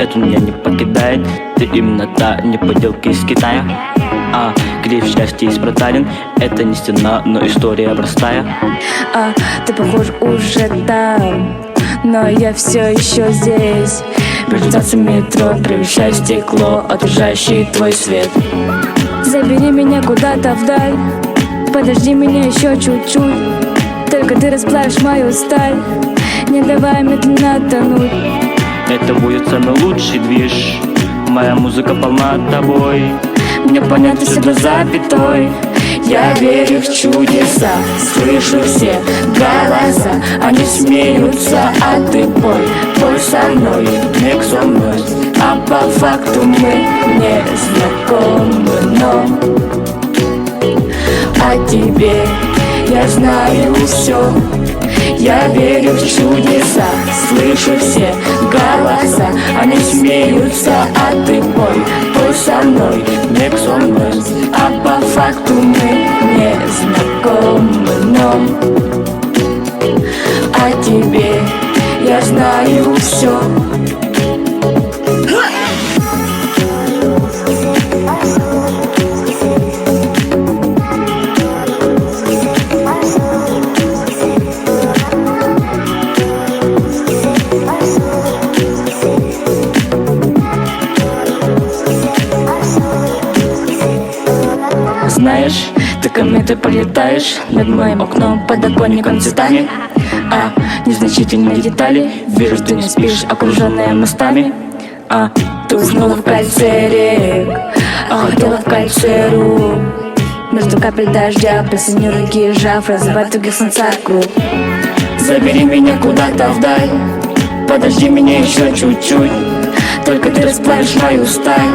это меня не покидает. Ты именно та, не поделки из Китая. Клифф счастья из Проталин. Это не стена, но история простая. Ты похож уже там, но я все еще здесь. Между станциями метро превращаю стекло, отражающее твой свет. Забери меня куда-то вдаль, подожди меня еще чуть-чуть. Только ты расплавишь мою сталь, не давай медленно тонуть. Это будет самый лучший движ. Моя музыка полна тобой. Мне понятно все до запятой. Я верю в чудеса, слышу все голоса. Они смеются, а ты пой со мной, миг со мной. А по факту мы не знакомы, но о тебе я знаю все. Я верю в чудеса, слышу все голоса. Они смеются, а ты пой со мной, миг со мной. А по факту мы не знакомы, но о тебе я знаю все. Знаешь, ты кометой полетаешь над моим окном, подоконником цветами. Незначительные детали, вижу, ты не спишь, окруженная мостами. Ты уснула в кольце рек, хотела в кольце рук. Между капель дождя, присоединю руки, сжав, разрывать тугих солнца круг. Забери меня куда-то вдаль, подожди меня еще чуть-чуть. Только ты расплавишь мою сталь,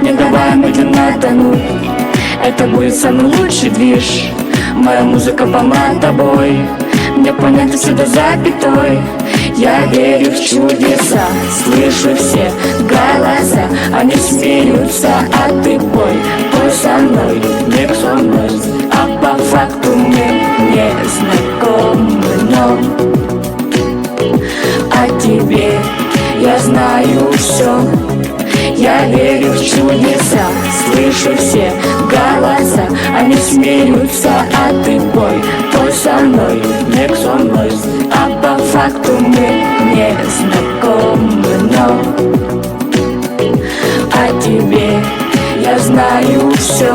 не давай медленно тонуть. Это будет самый лучший движ. Моя музыка полна тобой. Мне понятно все до запятой. Я верю в чудеса, слышу все голоса. Они смеются, а ты пой со мной, миг со мной. А по факту мы не знакомы, но о тебе я знаю все. Я верю в чудеса, слышу все голоса. Они смеются, а ты пой со мной, миг со мной. А по факту мы не знакомы, но о тебе я знаю все.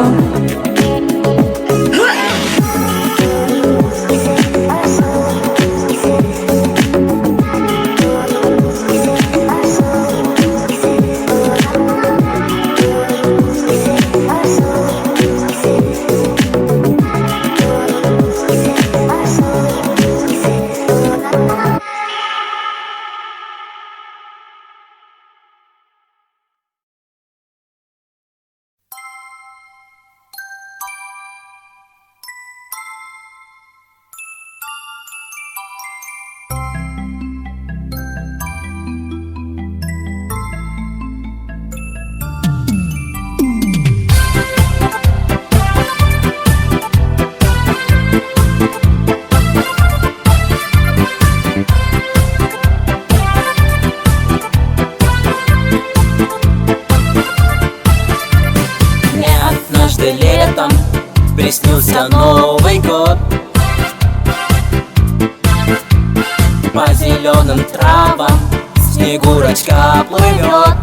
Приснился Новый год. По зеленым травам Снегурочка плывет.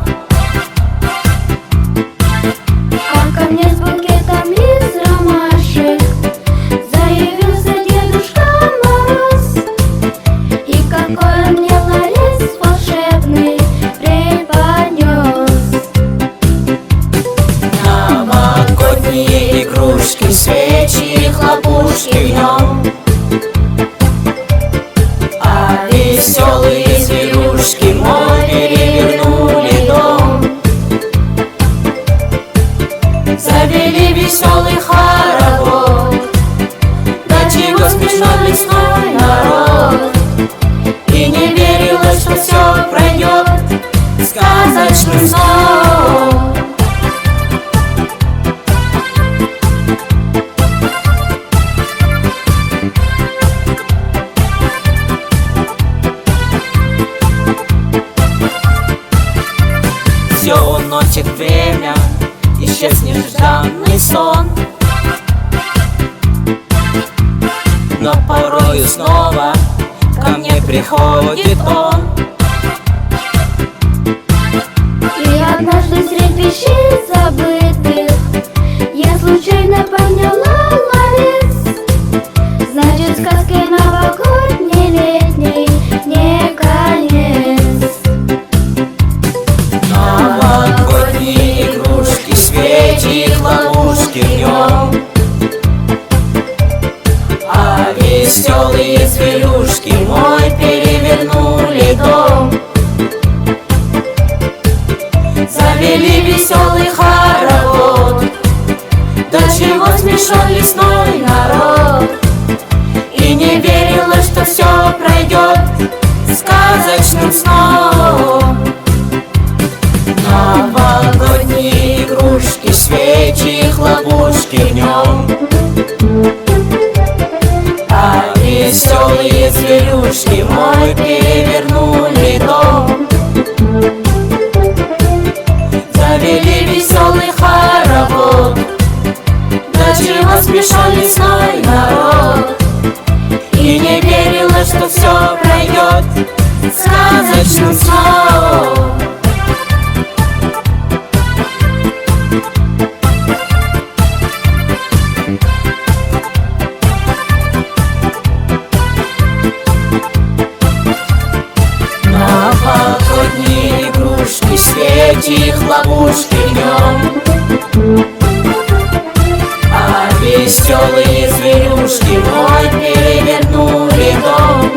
А ко мне с букетом лиз ромашек заявился Дедушка Мороз. И какой он мне ларец волшебный преподнес. Новогодние игрушки, свечи, хлопушки в нем. А веселые зверюшки мой перевернули дом. Завели веселый хоровод. До чего смешной лесной народ. И не верилось, что все пройдет сказочным сном. желанный сон. Но порою снова ко мне приходит он. И однажды средь пещер забытых я случайно поняла ловец. Значит, сказки новогодней летней не конец. Новогодние игрушки, свечи, хлопушки днем, а веселые зверюшки мой перевернули дом. Завели веселый хоровод, до чего смешон лесной народ. И не верила, что все пройдет сказочным сном. Новогодние игрушки, свечи, хлопушки днем, а веселые зверюшки мой перевернули дом. Завели веселый хоровод, до чего смешон лесной народ. И не верила, что все пройдет сказочным сном. Новогодние игрушки, свечи, хлопушки днем, а веселые зверюшки мой перевернули дом.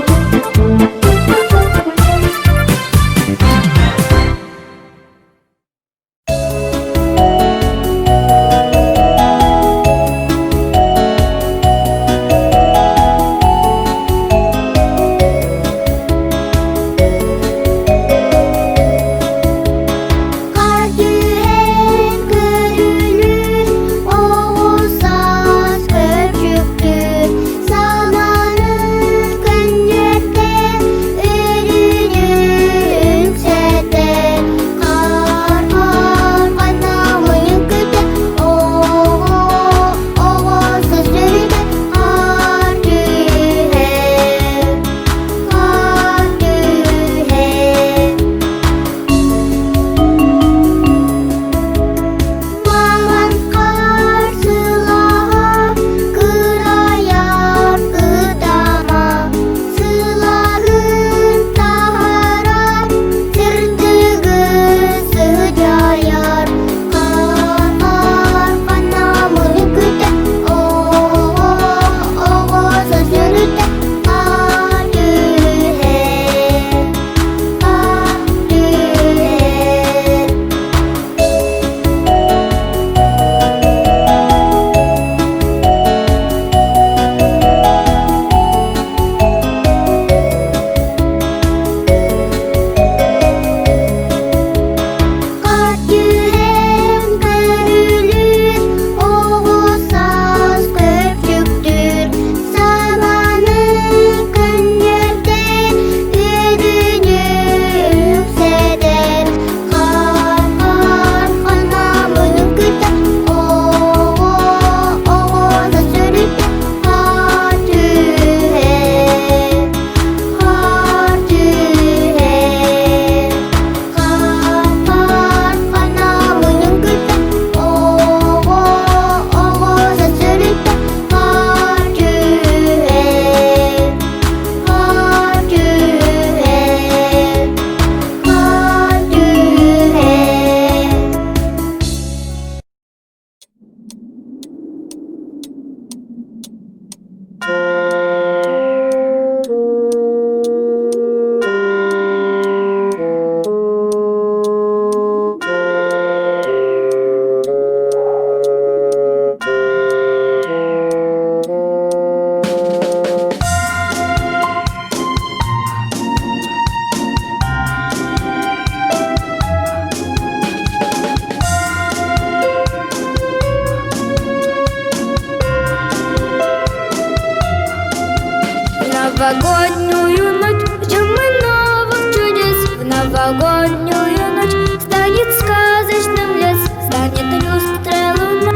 новогоднюю ночь ждем мы новых чудес. В новогоднюю ночь станет сказочным лес, станет люстра луна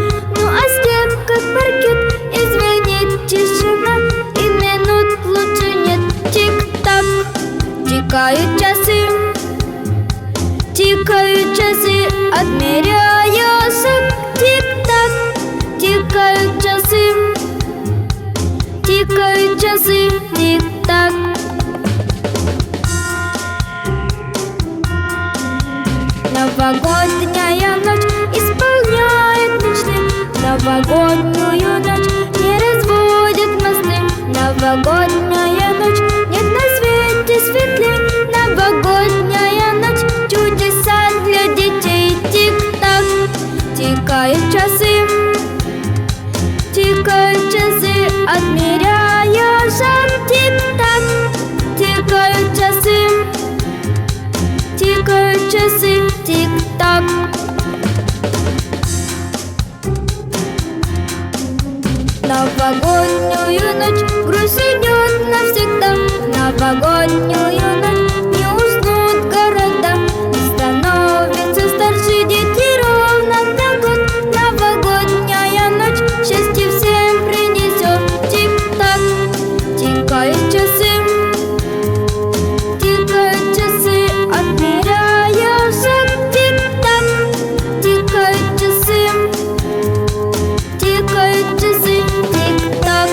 часы, тик-так. Новогодняя ночь исполняет мечты, новогоднюю ночь не разводит мосты. Новогодняя ночь, нет на свете светлей, новогодняя ночь, чудеса для детей. Тик-так, тикают часы, отмеряя шаг. Тик-так, тикают часы, тик-так. Новогоднюю ночь грусть идет навсегда, новогоднюю ночь не уснут города, становятся старше дети ровно на год. Новогодняя ночь счастье всем принесет. Тик-так, тикают часы, отмеряя шаг. Тик-так, тикают часы, тик-так.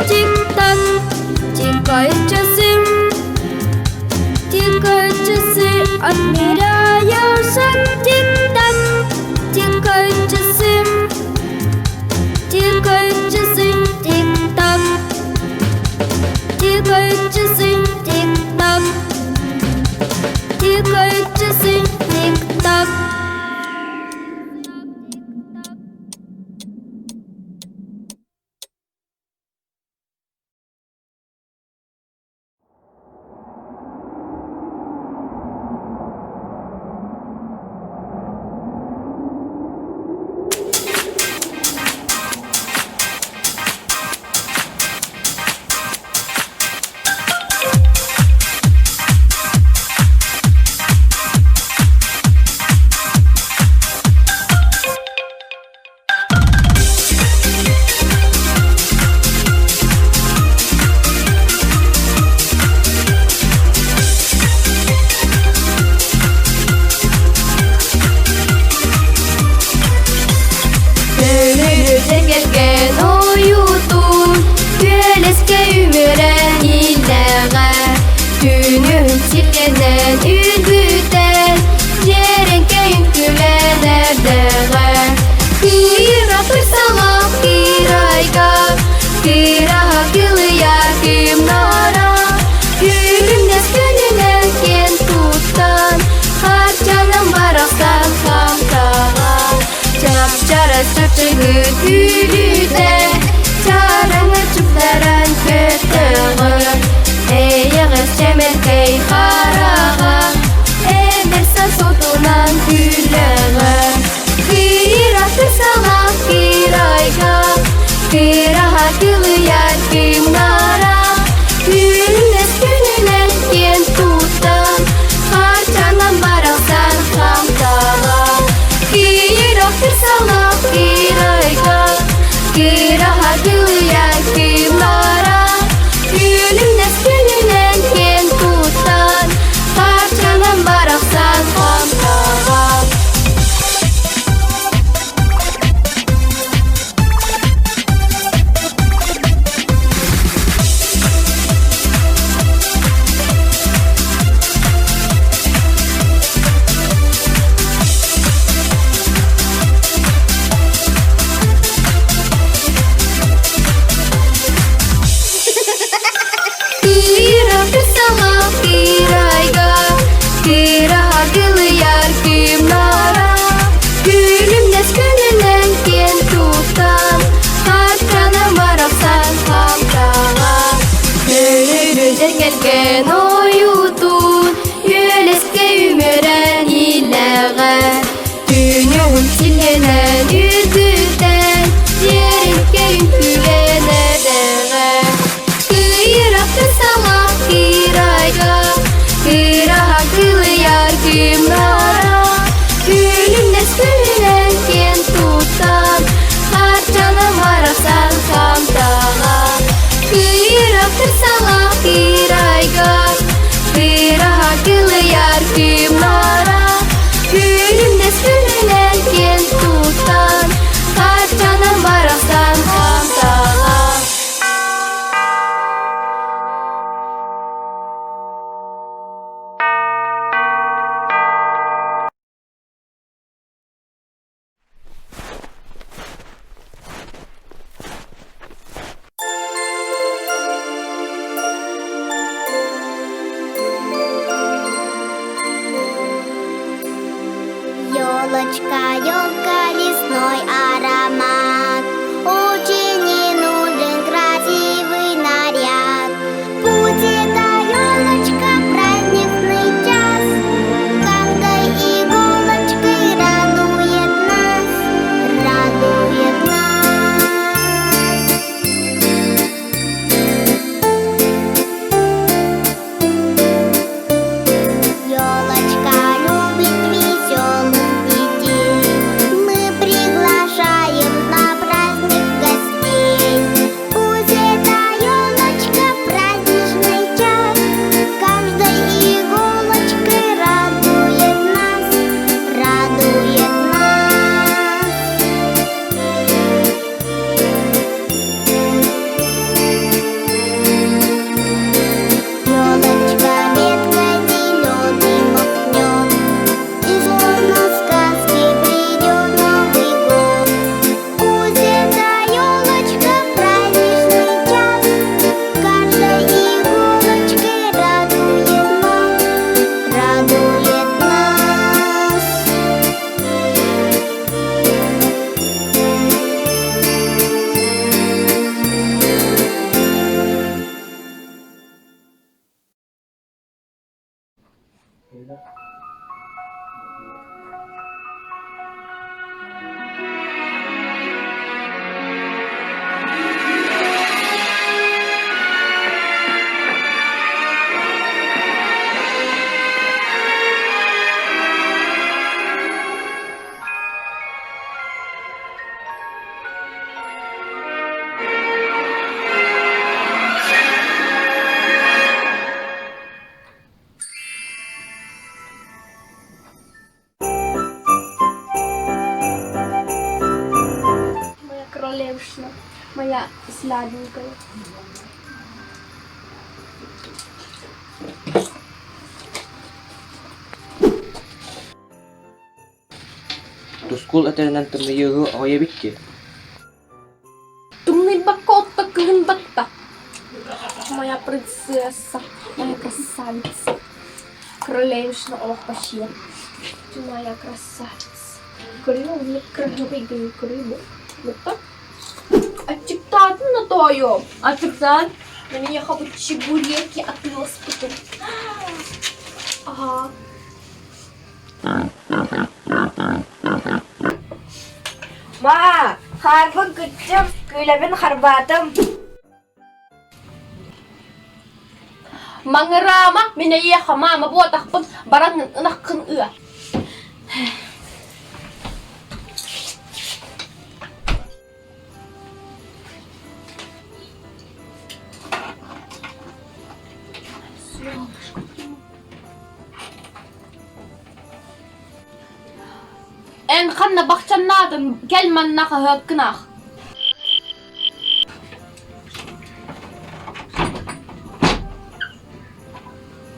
Тик-так, тикают часы, отмеряя шаг. Тик-так, тикают часы, тик-так. Тикают часы, тик-так. Тикают часы, тик-так. Gelgen uyutun, güleske ümüren illere. Günün silgenen ülbüten, yerin köyün kümelerdere. Kıyra fırsala, kırayga, kıra kılıya kimnara. Gülümdes gönülen ken tuttan, harcanın barastan kamtağa. Çapçara çöpçüğü gülüde, çarını çüpleren kötüğü. Eyyağız çemelkey harağa, edersen sotunan gülüğü. Kıra kırsala, kırayga, kıra kılıya kimnara. Gülümdes gönülen ken tuttan, harcanan barastan kamtağa. Kira kırsala, kirayga, kira kılıya kimnara. Gülümdes gönülen ken tuttan, parçalan baraksan kamtağa. Kira kırsala, kirayga, kira kılıya kimnara. Gülümdes gönülen ken tuttan, harcanın baraksan kamtağa. Gönülüce gelgen uyutun, güleske ümüren illere. Günün silgenen ülbüten, yerin köyün kümelerdere. Kıra kırsala, kirayga, kıra kılıya kimnara. Gülümdes gönülen ken tuttan, harcanın baraksan kamtağa. Kıra tersalah kiraiga Viraha kilayar kimnara Hülümdes hülülen kel tutan Kaçanın barastan hamtaha Ёлочка, ёлка, лесной аромат. Очень не нужен красивый наряд. Пусть эта ёлочка праздничный час каждой иголочкой радует нас, радует нас. Ёлочка любит веселых детей. Мы приглашаем на праздник гостей. Пусть эта ёлочка праздничный час каждой иголочкой радует нас, радует нас. Ёлочка веткой зелёной махнёт, и словно в сказке придёт Новый год. Пусть эта ёлочка праздничный час каждой иголочкой радует нас, радует нас. Моя королевшина, моя сладенькая. Tuskul etelenen tımıyığı oya bitti. Тумный бакотта кыгындакта. Моя принцесса, моя красавица. Королевишна Олахпашия. Ты моя красавица. Крылья, крылья, крылья. Вот так. Ачиктатын на тою. Ачиктан? На меня хапут чебуреки от лоспыту. Ага. Ма, харбы күттім, күйләбін харбатым. Mangirama, minaiya mama buat akpun barang nakkan ua. En kanna bakcan nadım gelman naka hakkınah.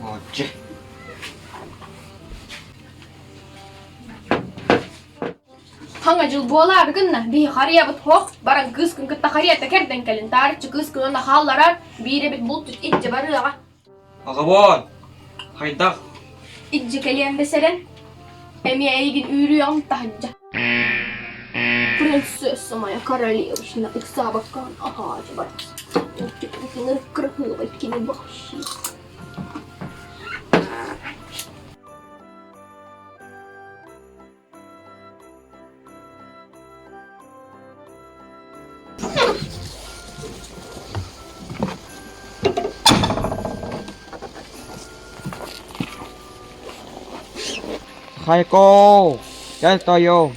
Oce. Hangajul bolar gınna bir hariya bit hoq barang kıskın kıtta hariya tekerden kelin tarihçi kıskın ona hallarar biri bit bultut itce barılaga. Agabon. Haydak. İtce keliyen deselen emiye eygin ürüyan tahca. Prinsessa moja korolevšna iksa bakkan ahaaja baras. Ukkikin kırhı vaikkini bahşi. Hai cô. Gel toyo.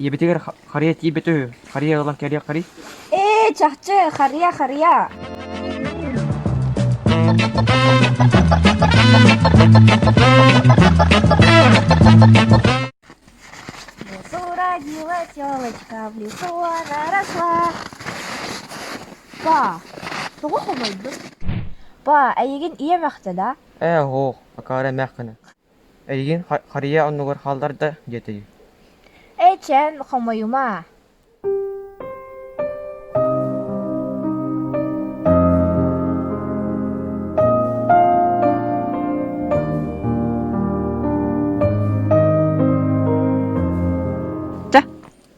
Ебетигер хария тибетö. Хария olan keriya kari. Чахчы, хария. В лесу родилась тёлочка, в лесу она росла. Па, тоғы қомайды? Па, әйеген ие мәқті да? Хо, акара мәхкіне. Эйгин хария оннугар халдар да жетеги. Чән қомайыма.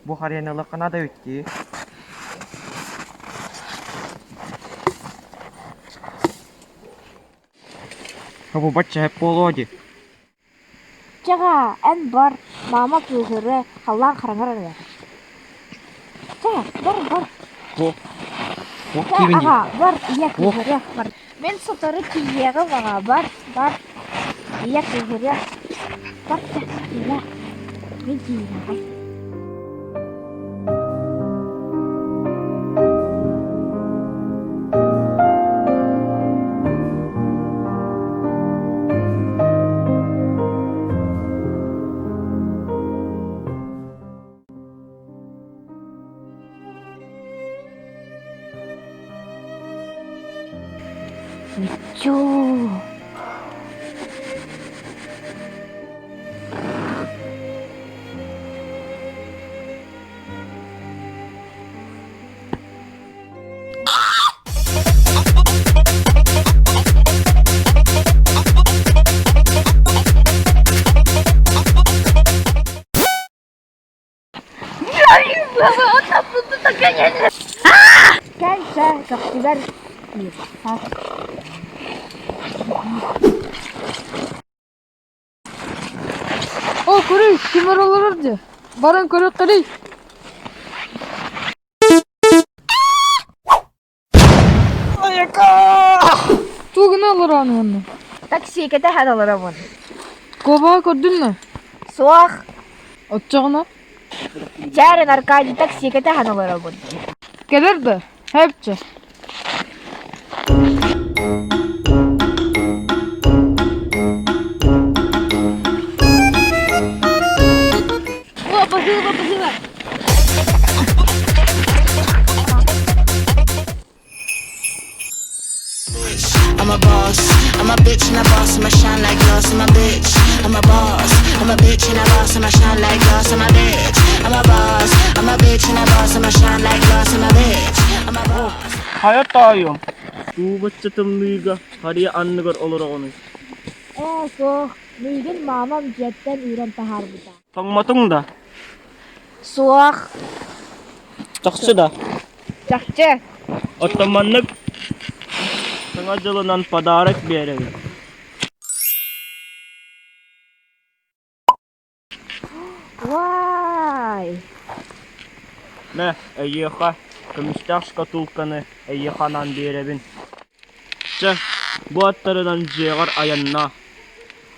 Bu hariyanı alakana da ötti. Bu bacca hep boloди. Чаға, ән бар, мама күйгірі, қалан қараңыр. Чаға, бар. Бу Чаға, аға, бар, ия күйгірі, бар. Мен сұтары күйгері маға, бар. Ия күйгірі. Бар, ия. Мен күйгері. Ничего. Kanka, kaptiler. О, көрей, кем аралар де. Баран көрек қарай. Туғын алыр аны. Такси кете хадалар абон. Коба көрдің мі? Суақ. Отчағына? Чәрін Аркадий такси кете хадалар абон. Келер де, хепче. Пожила. I'm a boss, I'm a bitch and a boss, I'ma shine like glass, I'm a bitch. I'm a boss, I'm a bitch and a boss, I'ma shine like glass, I'm a bitch. I'm a boss, I'm a bitch and a boss, I'ma shine like glass, I'm a bitch. I'm a boss. Hayat ayım. Bu bacca tımlıyga hariya annugar olur onu. Soğuk. Neygen mamam jetten üren tahar buta. Tongmatong da. Soğuk. Çakçı da. Çakçı. Otomanlık. Sana jalanan padarak verelim. Vay. Ne? Eyyeha. Kımıştak şkatulkanı eyyehanan verebin. Bu atlarından jegar ayanna.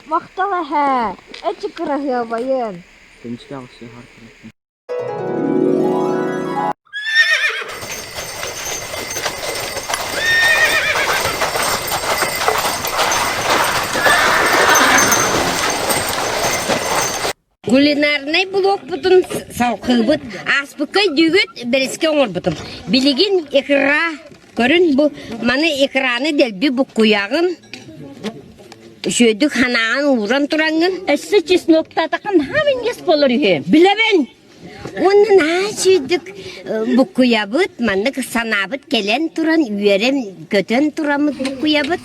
Maqtala ha. Eçi kırahı bayın. Kımıştak şehar kırasın. Кулинарный блок бутын салқыбыт, аспыкай дүгіт береске оңыр бутын. Билеген экра, көрін бұл, маны экраны дәлбі бұл куяғын, шөйдік ханағын уран тұраңын, әсі чеснокта тақын хамин ес болыр үйе. Білебен, оның шөйдік бұл куябыт, маны санабыт келен тұран, үйерем көтен тұрамыт бұл куябыт.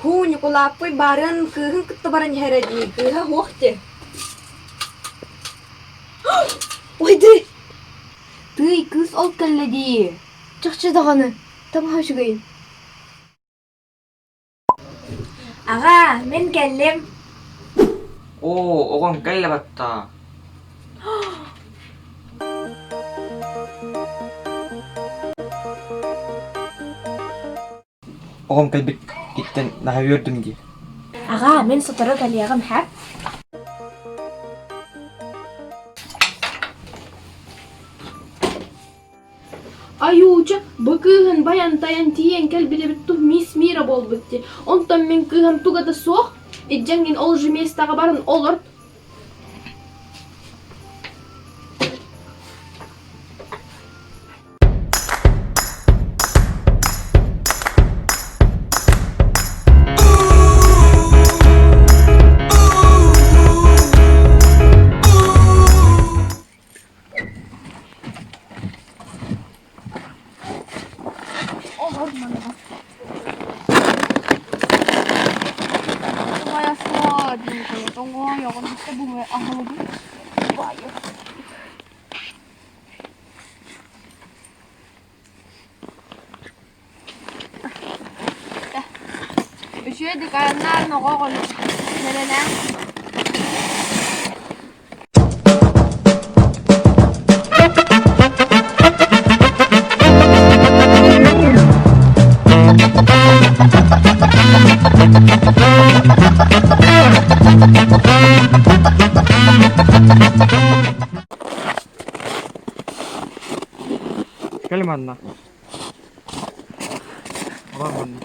Ху Николаппой барын кыһын кытты баран хереди, кыһа хохте. Ойды! Тый кыз ол кәлледи. Чықчы дағаны, там хашыгайын. Аға, мен кәллем. Оған кәлле батта. Oğlum kalbik gitten daha gördüm diye. Ağa, men sotarı kalıyağım hep. Ayuca, bu kıhın bayan tayan tiyen kel bile bittu mis mira bol bitti. Ondan men kıhım tuga da soğuk. Ejjengin ol jimestaga barın olur. Şöyle kayanlar ne koyalım. Nereler? Gelme anne. Aman anne.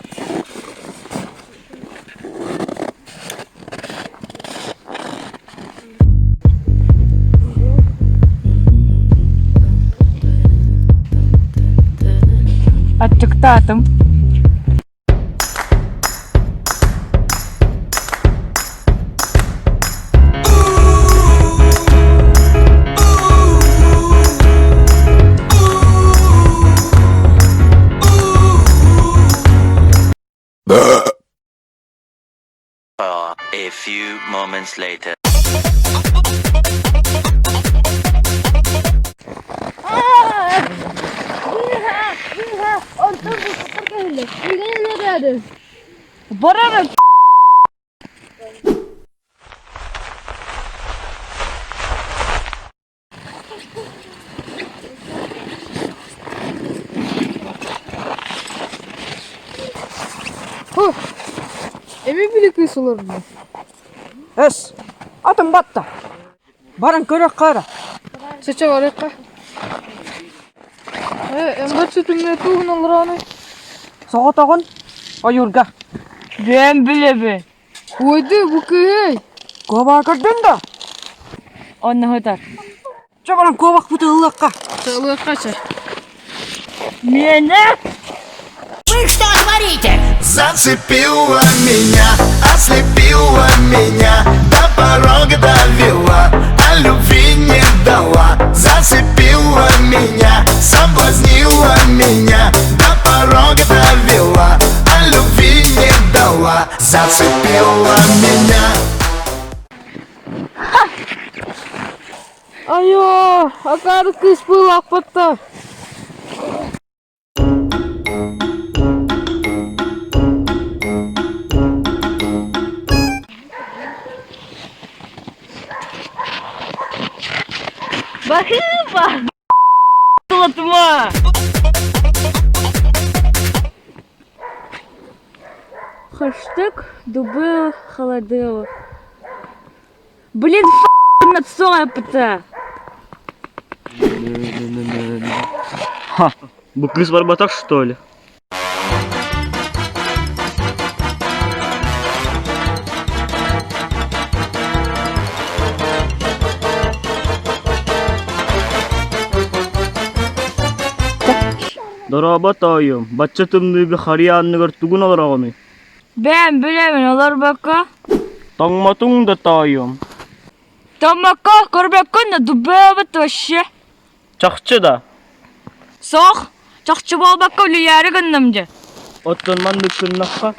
Attıktım. A few moments later. Bararım. Emi bile kıysalarım. Es. Atın batta. Barın körek kara. Çeçe var ekka. Ember çetimle tuğun alır anı. Soğut oğun. Ayurga. Ben bile be. Oydu bu köy. Koba kırdın da. Onu hıtar. Çabalan kobak butu ılıkka. Çağlığı kaçar. Mene. Зацепила меня, ослепила меня, до порога довела, а любви не дала. Зацепила меня, соблазнила меня, до порога довела, а любви не дала. Зацепила меня. Ayo, akarı kız bulak batta. Bakın. Sulatıma. Хэштег дубы холодило. Блин, над соя. Ха, bu kız var batak что ли? Доработаем. Баччатымдыгы харьяанныгар тугун алар аганы. Ben bilemin olur baka. Таңматың да тайым. Тамака көрбеккін дубы бит вообще. Чакчы да. Соқ. Чақчы бол бакка үліярі гыннымды. Оттон манды кыннаққа.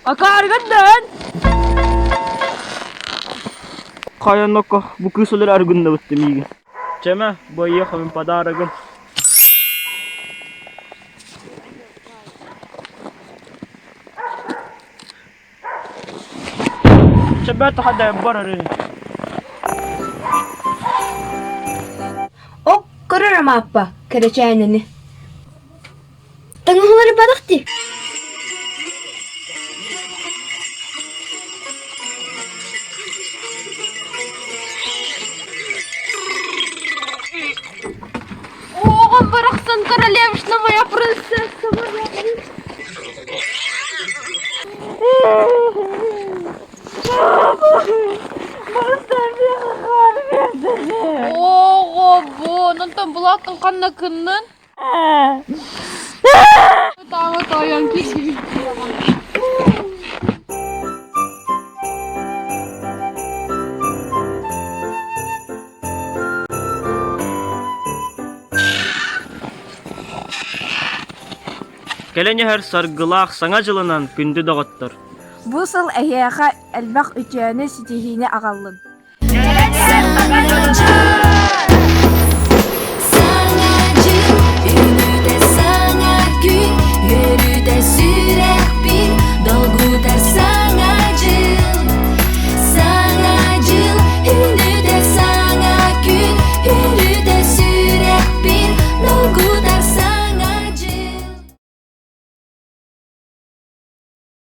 Акар гындан. Каяннаққа bu kız olur argında bittim iyi. Çeme bu yıkımın padaragım. Çebe tahada yabararı. Ok, көрөрөм аппа, керечәйнени. Таңылары бадықты. Антон Королевична, моя принцесса, моя Ого, бо, Антон булактың қанна күннің? Тамы таян кеші. Келен яһар саргылах саңа жылынан күнді доғыттыр. Бу сыл әйяға әлбәқ үтіяны сетихіне ағалын. Yürü de sana gün, yürü de sürer bir dolgu